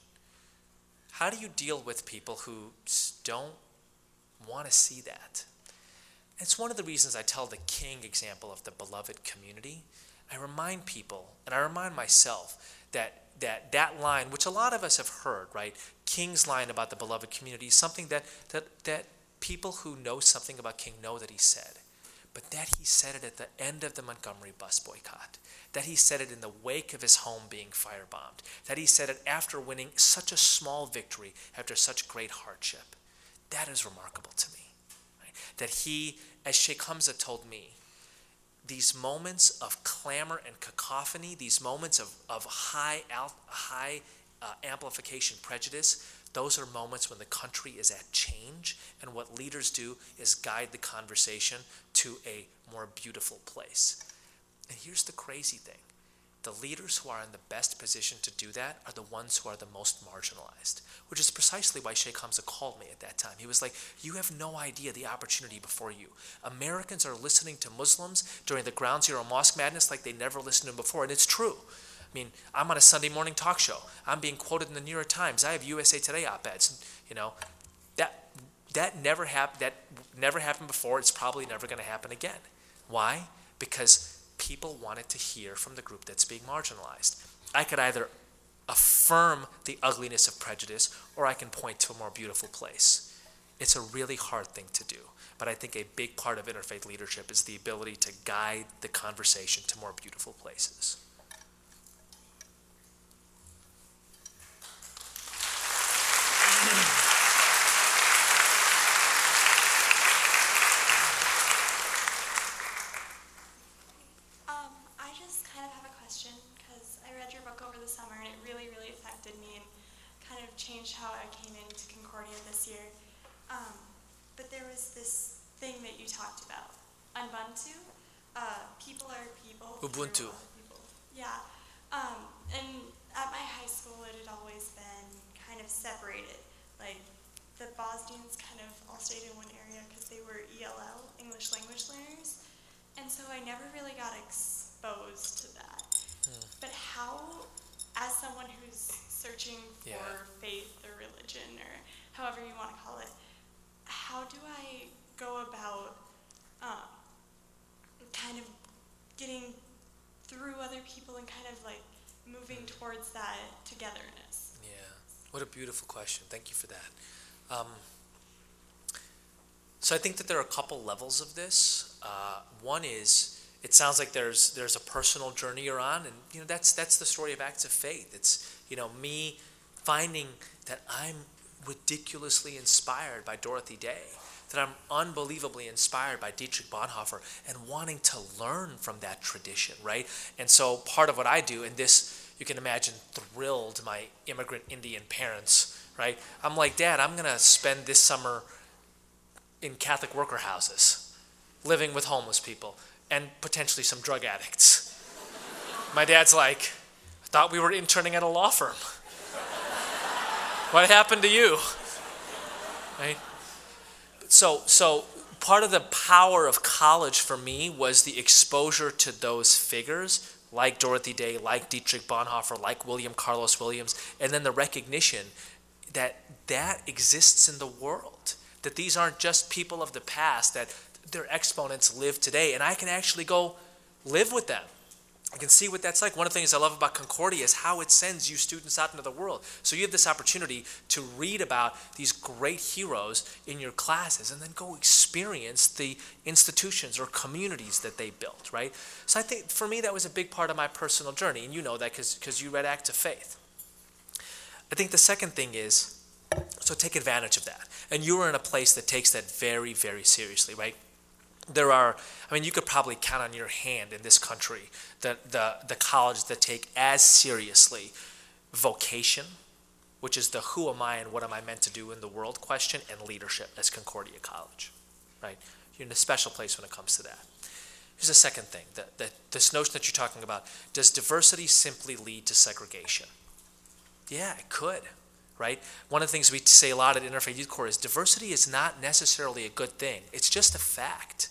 How do you deal with people who don't want to see that? It's one of the reasons I tell the King example of the beloved community. I remind people, and I remind myself, that line, which a lot of us have heard, right? King's line about the beloved community is something that people who know something about King know that he said. But that he said it at the end of the Montgomery bus boycott. That he said it in the wake of his home being firebombed. That he said it after winning such a small victory after such great hardship. That is remarkable to me. Right? That he, as Sheikh Hamza told me, these moments of clamor and cacophony, these moments of high amplification prejudice, those are moments when the country is at change, and what leaders do is guide the conversation to a more beautiful place. And here's the crazy thing. The leaders who are in the best position to do that are the ones who are the most marginalized, which is precisely why Sheikh Hamza called me at that time. He was like, you have no idea the opportunity before you. Americans are listening to Muslims during the Ground Zero Mosque Madness like they never listened to them before, and it's true. I mean, I'm on a Sunday morning talk show. I'm being quoted in the New York Times. I have USA Today op-eds. You know, that never happened before. It's probably never going to happen again. Why? Because people wanted to hear from the group that's being marginalized. I could either affirm the ugliness of prejudice, or I can point to a more beautiful place. It's a really hard thing to do. But I think a big part of interfaith leadership is the ability to guide the conversation to more beautiful places. I just kind of have a question because I read your book over the summer and it really, really affected me and kind of changed how I came into Concordia this year. this thing that you talked about, Ubuntu. People are people. Ubuntu. People. Yeah. And at my high school, it had always been kind of separated. Like, the Bosnians kind of all stayed in one area because they were ELL, English language learners. And so I never really got exposed to that. But how, as someone who's searching for faith or religion or however you want to call it, how do I go about kind of getting through other people and kind of like moving towards that togetherness? Yeah, what a beautiful question. Thank you for that. So I think that there are a couple levels of this. One is, it sounds like there's a personal journey you're on, and that's the story of Acts of Faith. It's me finding that I'm ridiculously inspired by Dorothy Day, that I'm unbelievably inspired by Dietrich Bonhoeffer, and wanting to learn from that tradition, right? And so part of what I do, and this you can imagine thrilled my immigrant Indian parents, right? I'm like, Dad, I'm gonna spend this summer in Catholic worker houses, living with homeless people, and potentially some drug addicts. My dad's like, I thought we were interning at a law firm. What happened to you? Right? So part of the power of college for me was the exposure to those figures, like Dorothy Day, like Dietrich Bonhoeffer, like William Carlos Williams, and then the recognition that exists in the world, that these aren't just people of the past, that their exponents live today, and I can actually go live with them. I can see what that's like. One of the things I love about Concordia is how it sends you students out into the world. So you have this opportunity to read about these great heroes in your classes and then go experience the institutions or communities that they built, right? So I think for me that was a big part of my personal journey, and you know that because you read Acts of Faith. I think the second thing is, so take advantage of that. And you are in a place that takes that very, very seriously, right? There are, you could probably count on your hand in this country the colleges that take as seriously vocation, which is the who am I and what am I meant to do in the world question, and leadership as Concordia College, right? You're in a special place when it comes to that. Here's the second thing, this notion that you're talking about. Does diversity simply lead to segregation? Yeah, it could, right? One of the things we say a lot at Interfaith Youth Core is diversity is not necessarily a good thing. It's just a fact,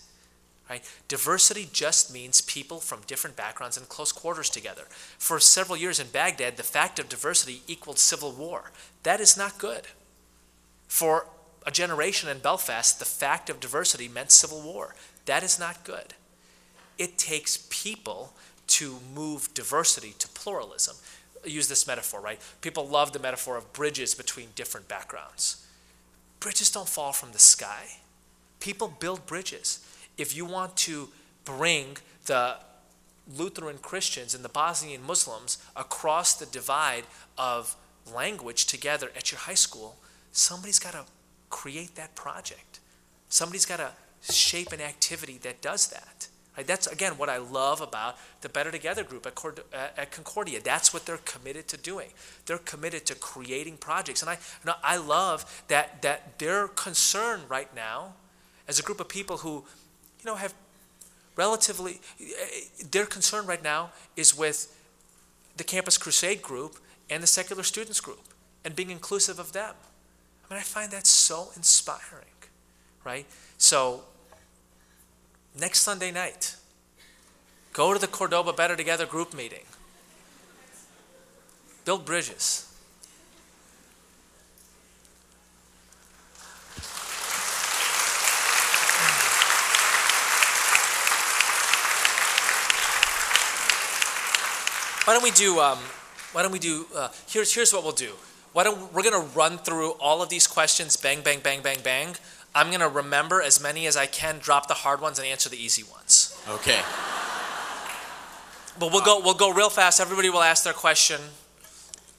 right? Diversity just means people from different backgrounds in close quarters together. For several years in Baghdad, the fact of diversity equaled civil war. That is not good. For a generation in Belfast, the fact of diversity meant civil war. That is not good. It takes people to move diversity to pluralism. Use this metaphor, right? People love the metaphor of bridges between different backgrounds. Bridges don't fall from the sky. People build bridges. If you want to bring the Lutheran Christians and the Bosnian Muslims across the divide of language together at your high school, somebody's got to create that project. Somebody's got to shape an activity that does that. That's, again, what I love about the Better Together group at Concordia. That's what they're committed to doing. They're committed to creating projects. And I love that their concern right now, as a group of people who, have relatively, their concern right now is with the Campus Crusade group and the Secular Students group and being inclusive of them. I find that so inspiring, right? So, next Sunday night, go to the Cordoba Better Together group meeting. Build bridges. Here's what we'll do. We're going to run through all of these questions, bang, bang, bang, bang, bang. I'm going to remember as many as I can, drop the hard ones, and answer the easy ones. Okay. But we'll go real fast. Everybody will ask their question.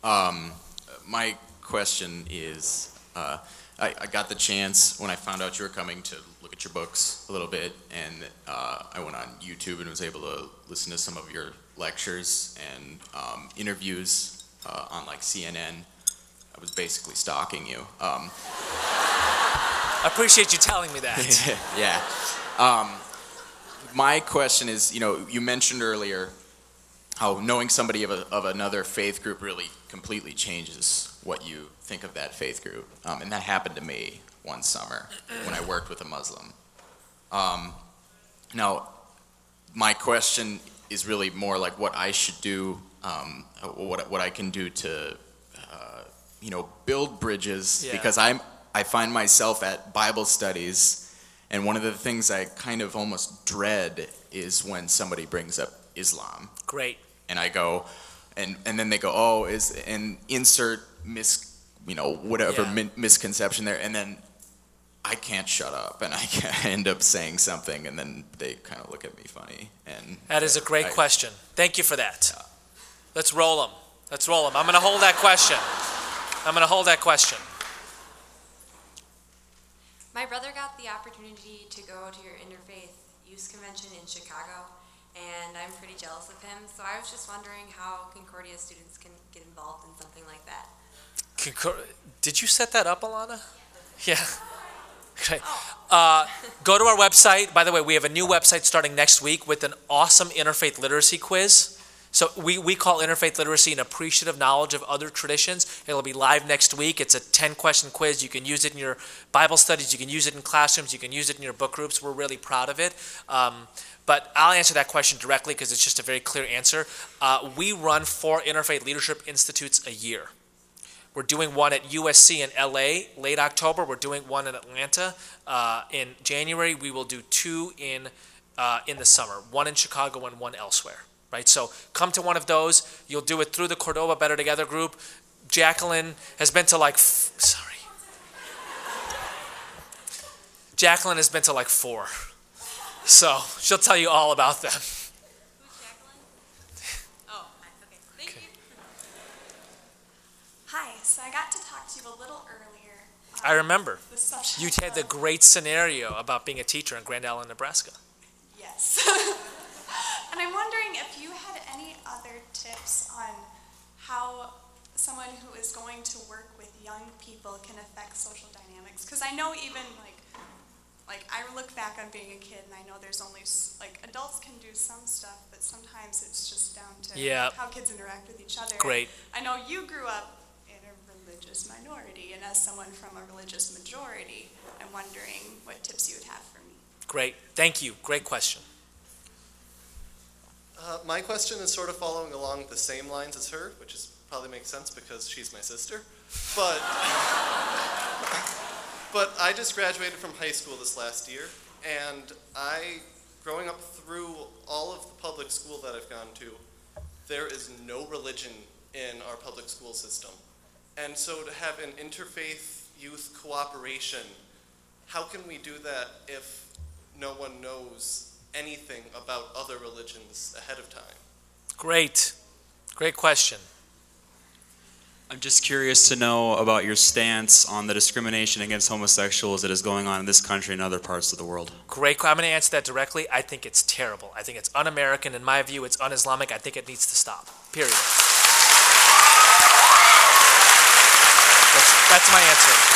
My question is, I got the chance when I found out you were coming to look at your books a little bit, and I went on YouTube and was able to listen to some of your lectures and interviews on like CNN. I was basically stalking you. I appreciate you telling me that. Yeah. My question is, you mentioned earlier how knowing somebody of another faith group really completely changes what you think of that faith group. And that happened to me one summer when I worked with a Muslim. Now, my question is really more like what I should do, what I can do to, build bridges, because I find myself at Bible studies, and one of the things I kind of almost dread is when somebody brings up Islam. Great. And I go, and then they go, and insert misconception there, and then I can't shut up, and I end up saying something, and then they kind of look at me funny. And that is a great question. Thank you for that. Yeah. Let's roll them. I'm going to hold that question. My brother got the opportunity to go to your Interfaith Youth Convention in Chicago, and I'm pretty jealous of him. So I was just wondering how Concordia students can get involved in something like that. Did you set that up, Alana? Yeah. Okay. Go to our website. By the way, we have a new website starting next week with an awesome Interfaith Literacy quiz. So we call Interfaith Literacy an appreciative knowledge of other traditions. It'll be live next week. It's a 10-question quiz. You can use it in your Bible studies. You can use it in classrooms. You can use it in your book groups. We're really proud of it. But I'll answer that question directly because it's just a very clear answer. We run 4 Interfaith Leadership Institutes a year. We're doing one at USC in LA late October. We're doing one in Atlanta in January. We will do 2 in the summer, 1 in Chicago and 1 elsewhere. Right, so come to one of those. You'll do it through the Cordova Better Together group. Jacqueline has been to Jacqueline has been to 4. So she'll tell you all about them. Who's Jacqueline? Oh, okay. Thank you. Hi, so I got to talk to you a little earlier. I remember. The subject You had the great scenario about being a teacher in Grand Island, Nebraska. Yes. And I'm wondering if you had any other tips on how someone who is going to work with young people can affect social dynamics. Because I know even like I look back on being a kid and I know there's only, adults can do some stuff, but sometimes it's just down to how kids interact with each other. Great. And I know you grew up in a religious minority, and as someone from a religious majority, I'm wondering what tips you would have for me. Great. Thank you. Great question. My question is sort of following along the same lines as her, which probably makes sense because she's my sister. But I just graduated from high school this last year, and growing up through all of the public school that I've gone to, there is no religion in our public school system. And so to have an interfaith youth cooperation, how can we do that if no one knows anything about other religions ahead of time? Great question. I'm just curious to know about your stance on the discrimination against homosexuals that is going on in this country and other parts of the world. Great. I'm going to answer that directly. I think it's terrible. I think it's un-American. In my view, it's un-Islamic. I think it needs to stop. Period. That's my answer.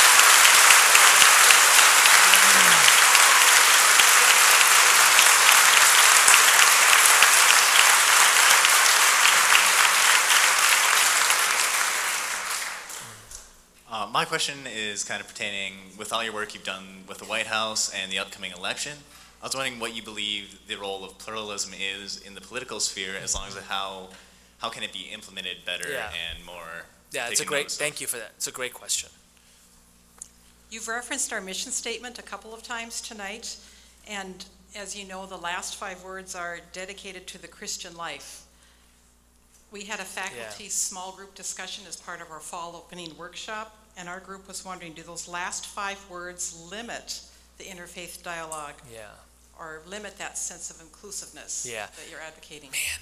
My question is kind of pertaining with all your work you've done with the White House and the upcoming election. I was wondering what you believe the role of pluralism is in the political sphere, as long as how can it be implemented better and more. Yeah, thank you for that. It's a great question. You've referenced our mission statement a couple of times tonight, and as you know, the last 5 words are dedicated to the Christian life. We had a faculty small group discussion as part of our fall opening workshop, and our group was wondering, do those last 5 words limit the interfaith dialogue? Or limit that sense of inclusiveness that you're advocating? Man,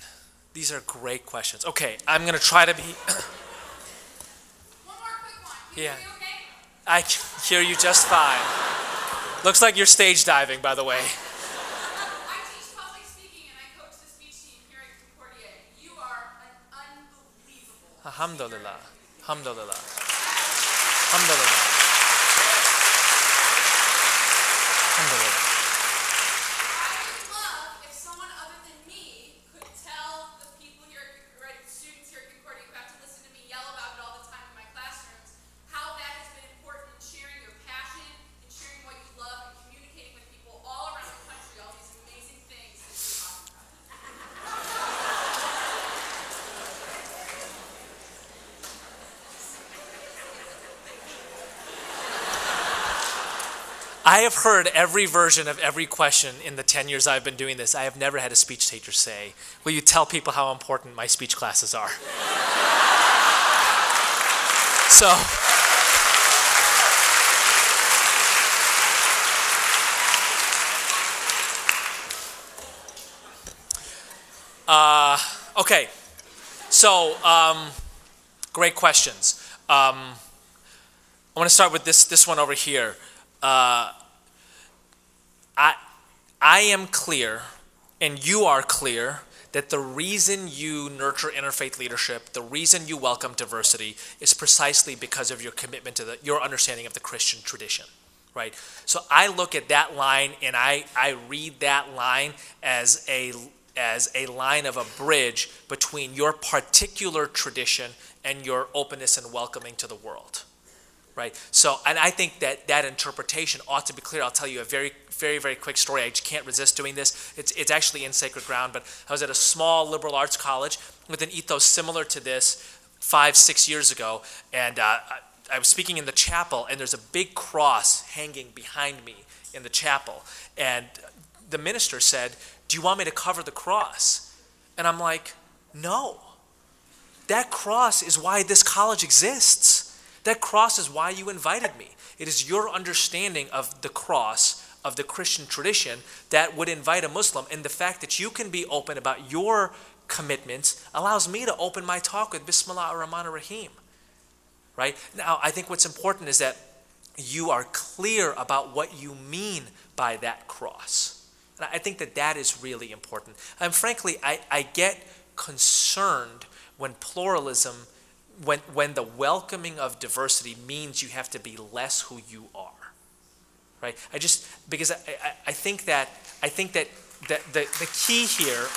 these are great questions. Okay, I'm going to try to be... One more quick one. Can you hear me okay? I can hear you just fine. Looks like you're stage diving, by the way. I teach public speaking and I coach the speech team here at Concordia. You are an unbelievable Alhamdulillah. Alhamdulillah. Unbelievable. I would love if someone other than me could tell the people here, right, students here at Concordia who have to listen to me yell about it all the time in my classrooms, how that has been important in sharing your passion, in sharing what you love, and communicating with people all around the country, all these amazing things that you're talking about. I have heard every version of every question in the 10 years I've been doing this. I have never had a speech teacher say, will you tell people how important my speech classes are? So, okay. So, great questions. I want to start with this one over here. I am clear, and you are clear, that the reason you nurture interfaith leadership, the reason you welcome diversity, is precisely because of your commitment to your understanding of the Christian tradition, right? So I look at that line, and I read that line as a line of a bridge between your particular tradition and your openness and welcoming to the world. Right. So, and I think that interpretation ought to be clear. I'll tell you a very, very, very quick story. I just can't resist doing this. It's actually in sacred ground, but I was at a small liberal arts college with an ethos similar to this 5-6 years ago, and I was speaking in the chapel, and there's a big cross hanging behind me in the chapel, and the minister said, "Do you want me to cover the cross?" And I'm like, "No. That cross is why this college exists. That cross is why you invited me. It is your understanding of the cross, of the Christian tradition, that would invite a Muslim. And the fact that you can be open about your commitments allows me to open my talk with Bismillah ar-Rahman ar-Rahim." Right? Now, I think what's important is that you are clear about what you mean by that cross. And I think that is really important. And frankly, I get concerned when pluralism, when the welcoming of diversity means you have to be less who you are, right? Because I think that the key here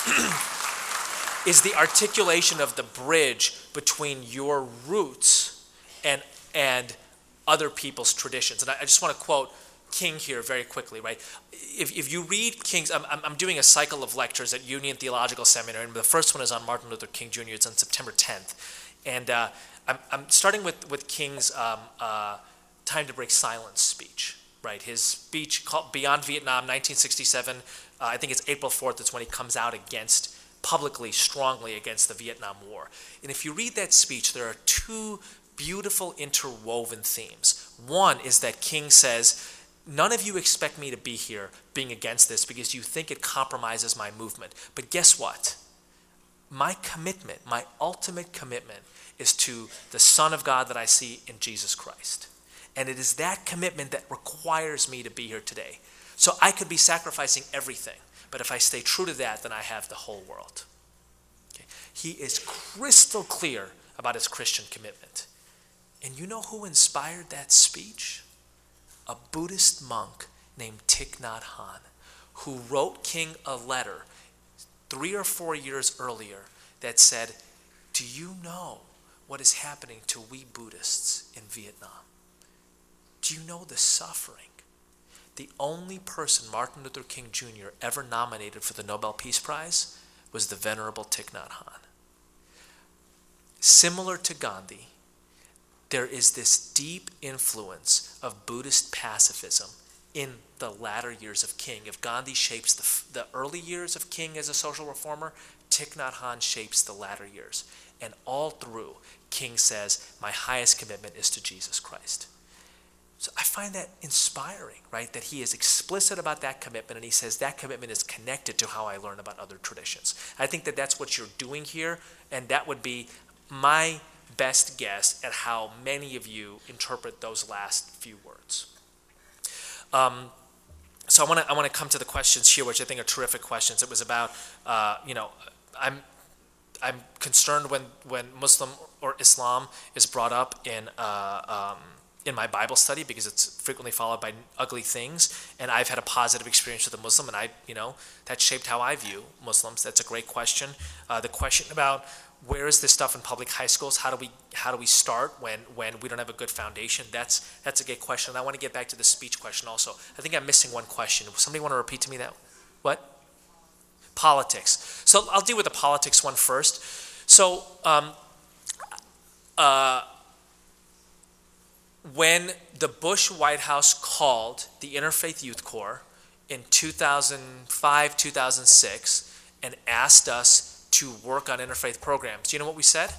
is the articulation of the bridge between your roots and other people's traditions. And I just want to quote King here very quickly, right? If you read King's, I'm doing a cycle of lectures at Union Theological Seminary, and the first one is on Martin Luther King Jr. It's on September 10th. And I'm starting with King's Time to Break Silence speech, right? His speech called Beyond Vietnam, 1967. I think it's April 4th. That's when he comes out publicly, strongly against the Vietnam War. And if you read that speech, there are two beautiful interwoven themes. One is that King says, none of you expect me to be here being against this because you think it compromises my movement. But guess what? My commitment, my ultimate commitment, is to the Son of God that I see in Jesus Christ. And it is that commitment that requires me to be here today. So I could be sacrificing everything, but if I stay true to that, then I have the whole world. Okay? He is crystal clear about his Christian commitment. And you know who inspired that speech? A Buddhist monk named Thich Nhat Hanh, who wrote King a letter 3 or 4 years earlier that said, "Do you know what is happening to we Buddhists in Vietnam? Do you know the suffering?" The only person Martin Luther King Jr. ever nominated for the Nobel Peace Prize was the Venerable Thich Nhat Hanh. Similar to Gandhi, there is this deep influence of Buddhist pacifism in the latter years of King. If Gandhi shapes the early years of King as a social reformer, Thich Nhat Hanh shapes the latter years. And all through, King says, my highest commitment is to Jesus Christ. So I find that inspiring, right? That he is explicit about that commitment, and he says that commitment is connected to how I learn about other traditions. I think that that's what you're doing here, and that would be my best guess at how many of you interpret those last few words. So I want to come to the questions here, which I think are terrific questions. It was about, I'm concerned when Muslim or Islam is brought up in in my Bible study because it's frequently followed by ugly things, and I've had a positive experience with a Muslim, and that shaped how I view Muslims. That's a great question. The question about where is this stuff in public high schools? How do we start when we don't have a good foundation? That's a good question. And I want to get back to the speech question also. I think I'm missing one question. Somebody want to repeat to me that? What? Politics. So I'll deal with the politics one first. So when the Bush White House called the Interfaith Youth Core in 2005, 2006, and asked us to work on interfaith programs, do you know what we said?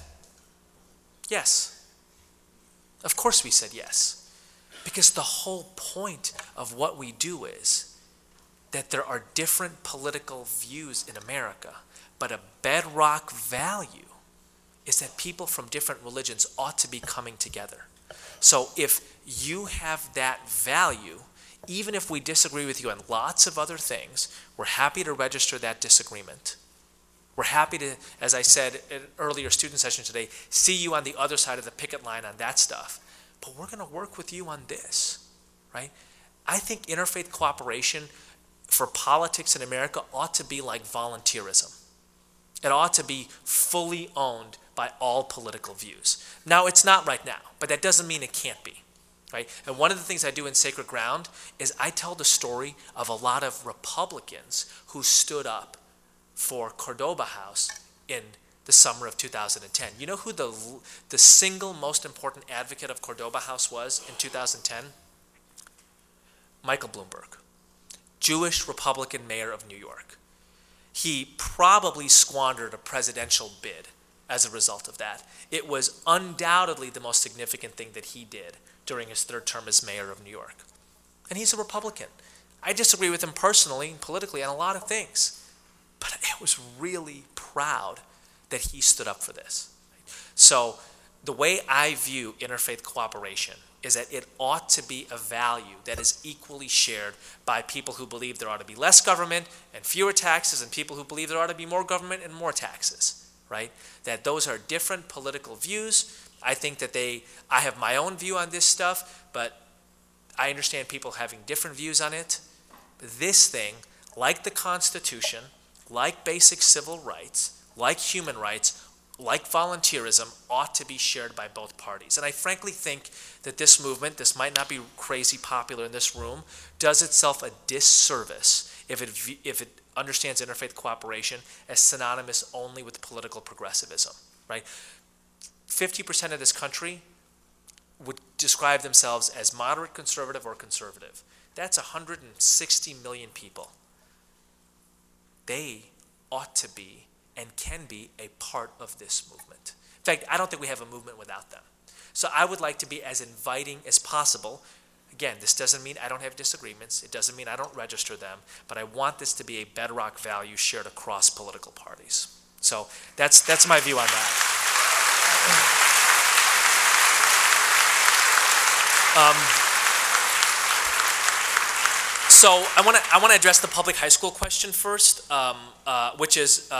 Yes. Of course we said yes. Because the whole point of what we do is that there are different political views in America, but a bedrock value is that people from different religions ought to be coming together. So if you have that value, even if we disagree with you on lots of other things, we're happy to register that disagreement. We're happy to, as I said in an earlier student session today, see you on the other side of the picket line on that stuff. But we're going to work with you on this, right? I think interfaith cooperation for politics in America ought to be like volunteerism. It ought to be fully owned by all political views. Now, it's not right now, but that doesn't mean it can't be, right? And one of the things I do in Sacred Ground is I tell the story of a lot of Republicans who stood up for Cordoba House in the summer of 2010. You know who the single most important advocate of Cordoba House was in 2010? Michael Bloomberg, Jewish Republican mayor of New York. He probably squandered a presidential bid as a result of that. It was undoubtedly the most significant thing that he did during his third term as mayor of New York. And he's a Republican. I disagree with him personally and politically on a lot of things, but I was really proud that he stood up for this. So the way I view interfaith cooperation is that it ought to be a value that is equally shared by people who believe there ought to be less government and fewer taxes and people who believe there ought to be more government and more taxes, right? That those are different political views. I think that I have my own view on this stuff, but I understand people having different views on it. This thing, like the Constitution, like basic civil rights, like human rights, like volunteerism, ought to be shared by both parties. And I frankly think that this movement, this might not be crazy popular in this room, does itself a disservice if it understands interfaith cooperation as synonymous only with political progressivism, right? 50% of this country would describe themselves as moderate conservative or conservative. That's 160 million people. They ought to be and can be a part of this movement. In fact, I don't think we have a movement without them. So I would like to be as inviting as possible. Again, this doesn't mean I don't have disagreements. It doesn't mean I don't register them. But I want this to be a bedrock value shared across political parties. So that's my view on that. So I want to address the public high school question first, which is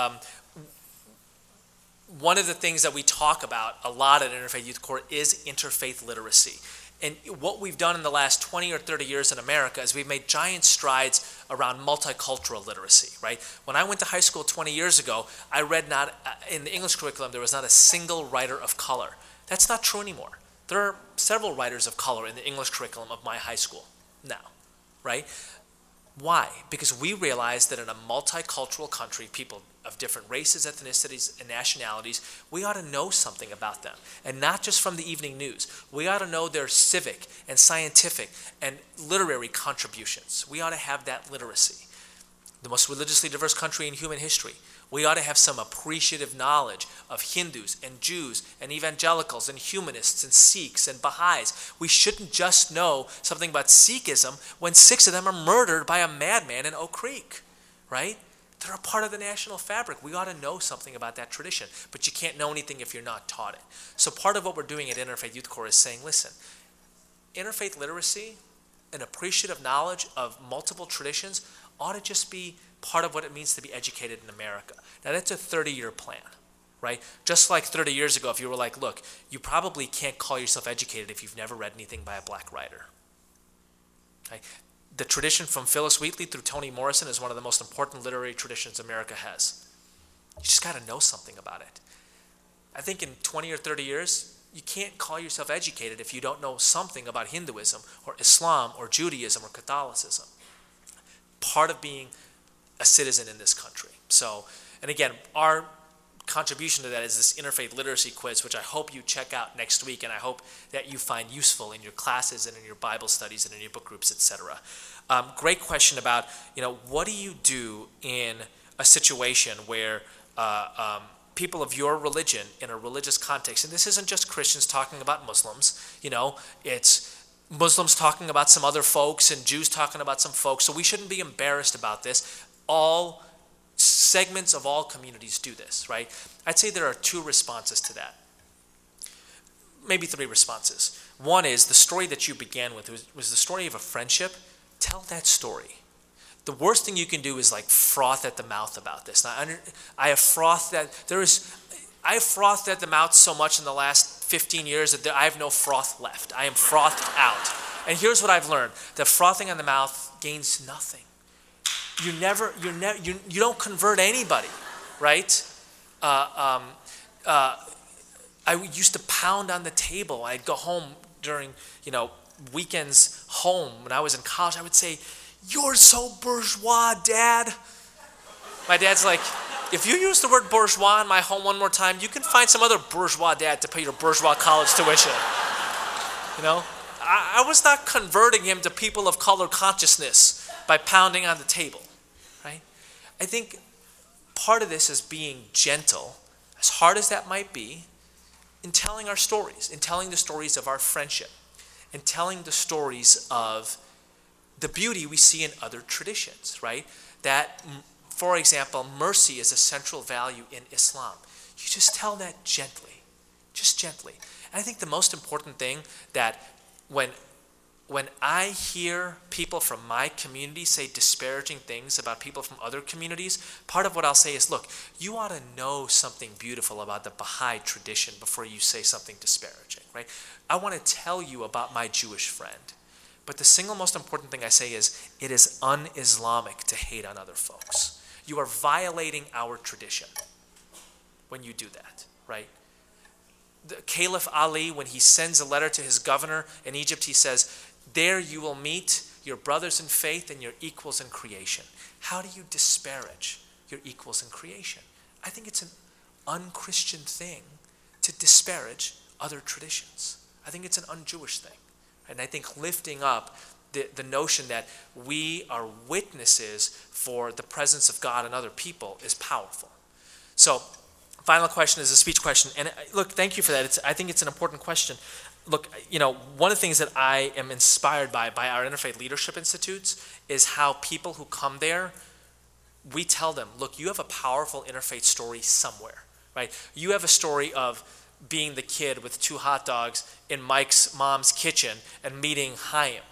one of the things that we talk about a lot at Interfaith Youth Core is interfaith literacy. And what we've done in the last 20 or 30 years in America is we've made giant strides around multicultural literacy, right? When I went to high school 20 years ago, I read in the English curriculum, there was not a single writer of color. That's not true anymore. There are several writers of color in the English curriculum of my high school now, right? Why? Because we realize that in a multicultural country, people of different races, ethnicities, and nationalities, we ought to know something about them. And not just from the evening news. We ought to know their civic and scientific and literary contributions. We ought to have that literacy. The most religiously diverse country in human history. We ought to have some appreciative knowledge of Hindus and Jews and evangelicals and humanists and Sikhs and Baha'is. We shouldn't just know something about Sikhism when 6 of them are murdered by a madman in Oak Creek, right? They're a part of the national fabric. We ought to know something about that tradition, but you can't know anything if you're not taught it. So part of what we're doing at Interfaith Youth Core is saying, listen, interfaith literacy, an appreciative knowledge of multiple traditions ought to just be part of what it means to be educated in America. Now that's a 30-year plan, right? Just like 30 years ago, if you were like, look, you probably can't call yourself educated if you've never read anything by a black writer. Okay? The tradition from Phyllis Wheatley through Toni Morrison is one of the most important literary traditions America has. You just got to know something about it. I think in 20 or 30 years, you can't call yourself educated if you don't know something about Hinduism or Islam or Judaism or Catholicism. Part of being a citizen in this country. So, and again, our contribution to that is this Interfaith Literacy quiz, which I hope you check out next week, and I hope that you find useful in your classes and in your Bible studies and in your book groups, etc. Great question about, what do you do in a situation where people of your religion in a religious context, and this isn't just Christians talking about Muslims, it's Muslims talking about some other folks and Jews talking about some folks, so we shouldn't be embarrassed about this. All segments of all communities do this, right? I'd say there are two responses to that. Maybe three responses. One is the story that you began with was the story of a friendship. Tell that story. The worst thing you can do is like froth at the mouth about this. Now, I have frothed at the mouth so much in the last 15 years that I have no froth left. I am frothed out. And here's what I've learned: that frothing on the mouth gains nothing. You don't convert anybody, right? I used to pound on the table. I'd go home during, weekends home when I was in college. I would say, "You're so bourgeois, Dad." My dad's like, "If you use the word bourgeois in my home one more time, you can find some other bourgeois dad to pay your bourgeois college tuition." I was not converting him to people of color consciousness by pounding on the table, right? I think part of this is being gentle, as hard as that might be, in telling our stories, in telling the stories of our friendship, and telling the stories of the beauty we see in other traditions, right? That, for example, mercy is a central value in Islam. You just tell that gently, just gently. And I think the most important thing that when I hear people from my community say disparaging things about people from other communities, part of what I'll say is, look, you ought to know something beautiful about the Baha'i tradition before you say something disparaging, right? I want to tell you about my Jewish friend. But the single most important thing I say is, it is un-Islamic to hate on other folks. You are violating our tradition when you do that, right? The Caliph Ali, when he sends a letter to his governor in Egypt, he says, "There you will meet your brothers in faith and your equals in creation." How do you disparage your equals in creation? I think it's an un-Christian thing to disparage other traditions. I think it's an un-Jewish thing. And I think lifting up the notion that we are witnesses for the presence of God and other people is powerful. So, final question is a speech question. And look, thank you for that. I think it's an important question. Look, one of the things that I am inspired by our Interfaith Leadership Institutes is how people who come there, we tell them, look, you have a powerful interfaith story somewhere, right? You have a story of being the kid with 2 hot dogs in Mike's mom's kitchen and meeting Chaim,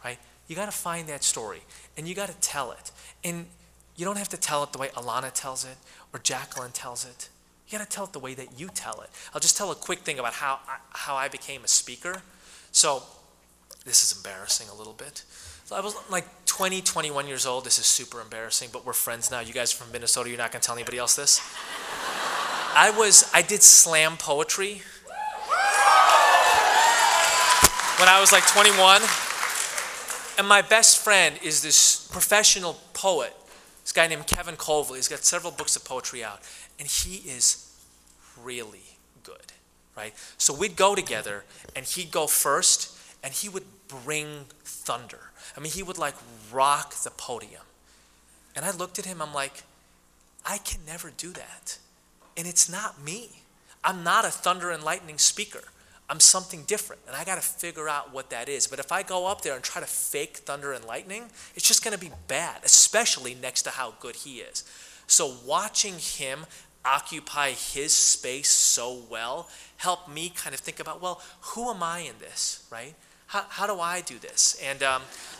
right? You got to find that story, and you got to tell it. And you don't have to tell it the way Alana tells it or Jacqueline tells it. You got to tell it the way that you tell it. I'll just tell a quick thing about how I became a speaker. So this is embarrassing a little bit. So I was like 20, 21 years old. This is super embarrassing, but we're friends now. You guys are from Minnesota. You're not going to tell anybody else this? I did slam poetry when I was like 21. And my best friend is this professional poet, this guy named Kevin Colville. He's got several books of poetry out. And he is really good, right? So we'd go together, and he'd go first, and he would bring thunder. I mean, he would like rock the podium. And I looked at him, I'm like, I can never do that. And it's not me. I'm not a thunder and lightning speaker. I'm something different, and I got to figure out what that is. But if I go up there and try to fake thunder and lightning, it's just going to be bad, especially next to how good he is. So watching him occupy his space so well helped me kind of think about, well, who am I in this, right? How do I do this? And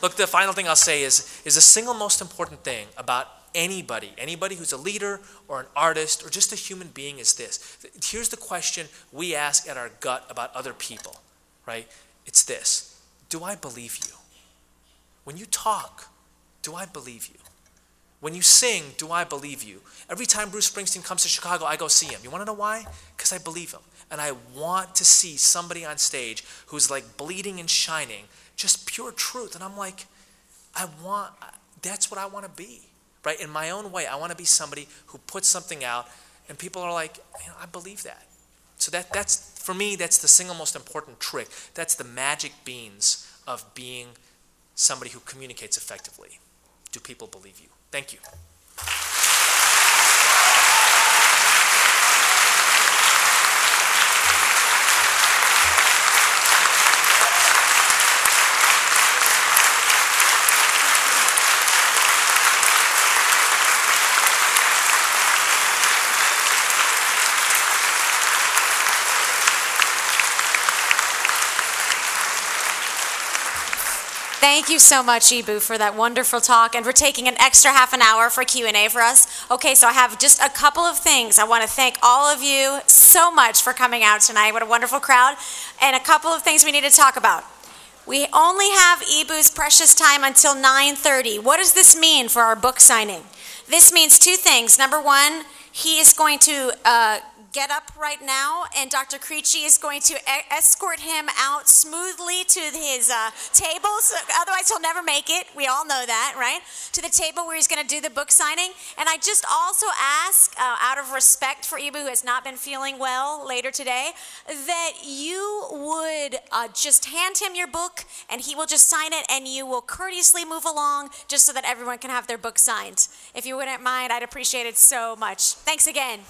look, the final thing I'll say is the single most important thing about anybody who's a leader or an artist or just a human being is this. Here's the question we ask at our gut about other people, right? It's this: do I believe you? When you talk, do I believe you? When you sing, do I believe you? Every time Bruce Springsteen comes to Chicago, I go see him. You want to know why? Because I believe him. And I want to see somebody on stage who's like bleeding and shining, just pure truth. And I'm like, that's what I want to be, right? In my own way, I want to be somebody who puts something out and people are like, I believe that. So that's, for me, that's the single most important trick. That's the magic beans of being somebody who communicates effectively. Do people believe you? Thank you. Thank you so much, Eboo, for that wonderful talk and for taking an extra half an hour for Q&A for us. Okay, so I have just a couple of things. I want to thank all of you so much for coming out tonight. What a wonderful crowd. And a couple of things we need to talk about. We only have Eboo's precious time until 9:30. What does this mean for our book signing? This means two things. Number one, he is going to get up right now, and Dr. Creechy is going to escort him out smoothly to his table, otherwise he'll never make it. We all know that, right? To the table where he's going to do the book signing. And I just also ask, out of respect for Eboo, who has not been feeling well later today, that you would just hand him your book, and he will just sign it, and you will courteously move along just so that everyone can have their book signed. If you wouldn't mind, I'd appreciate it so much. Thanks again.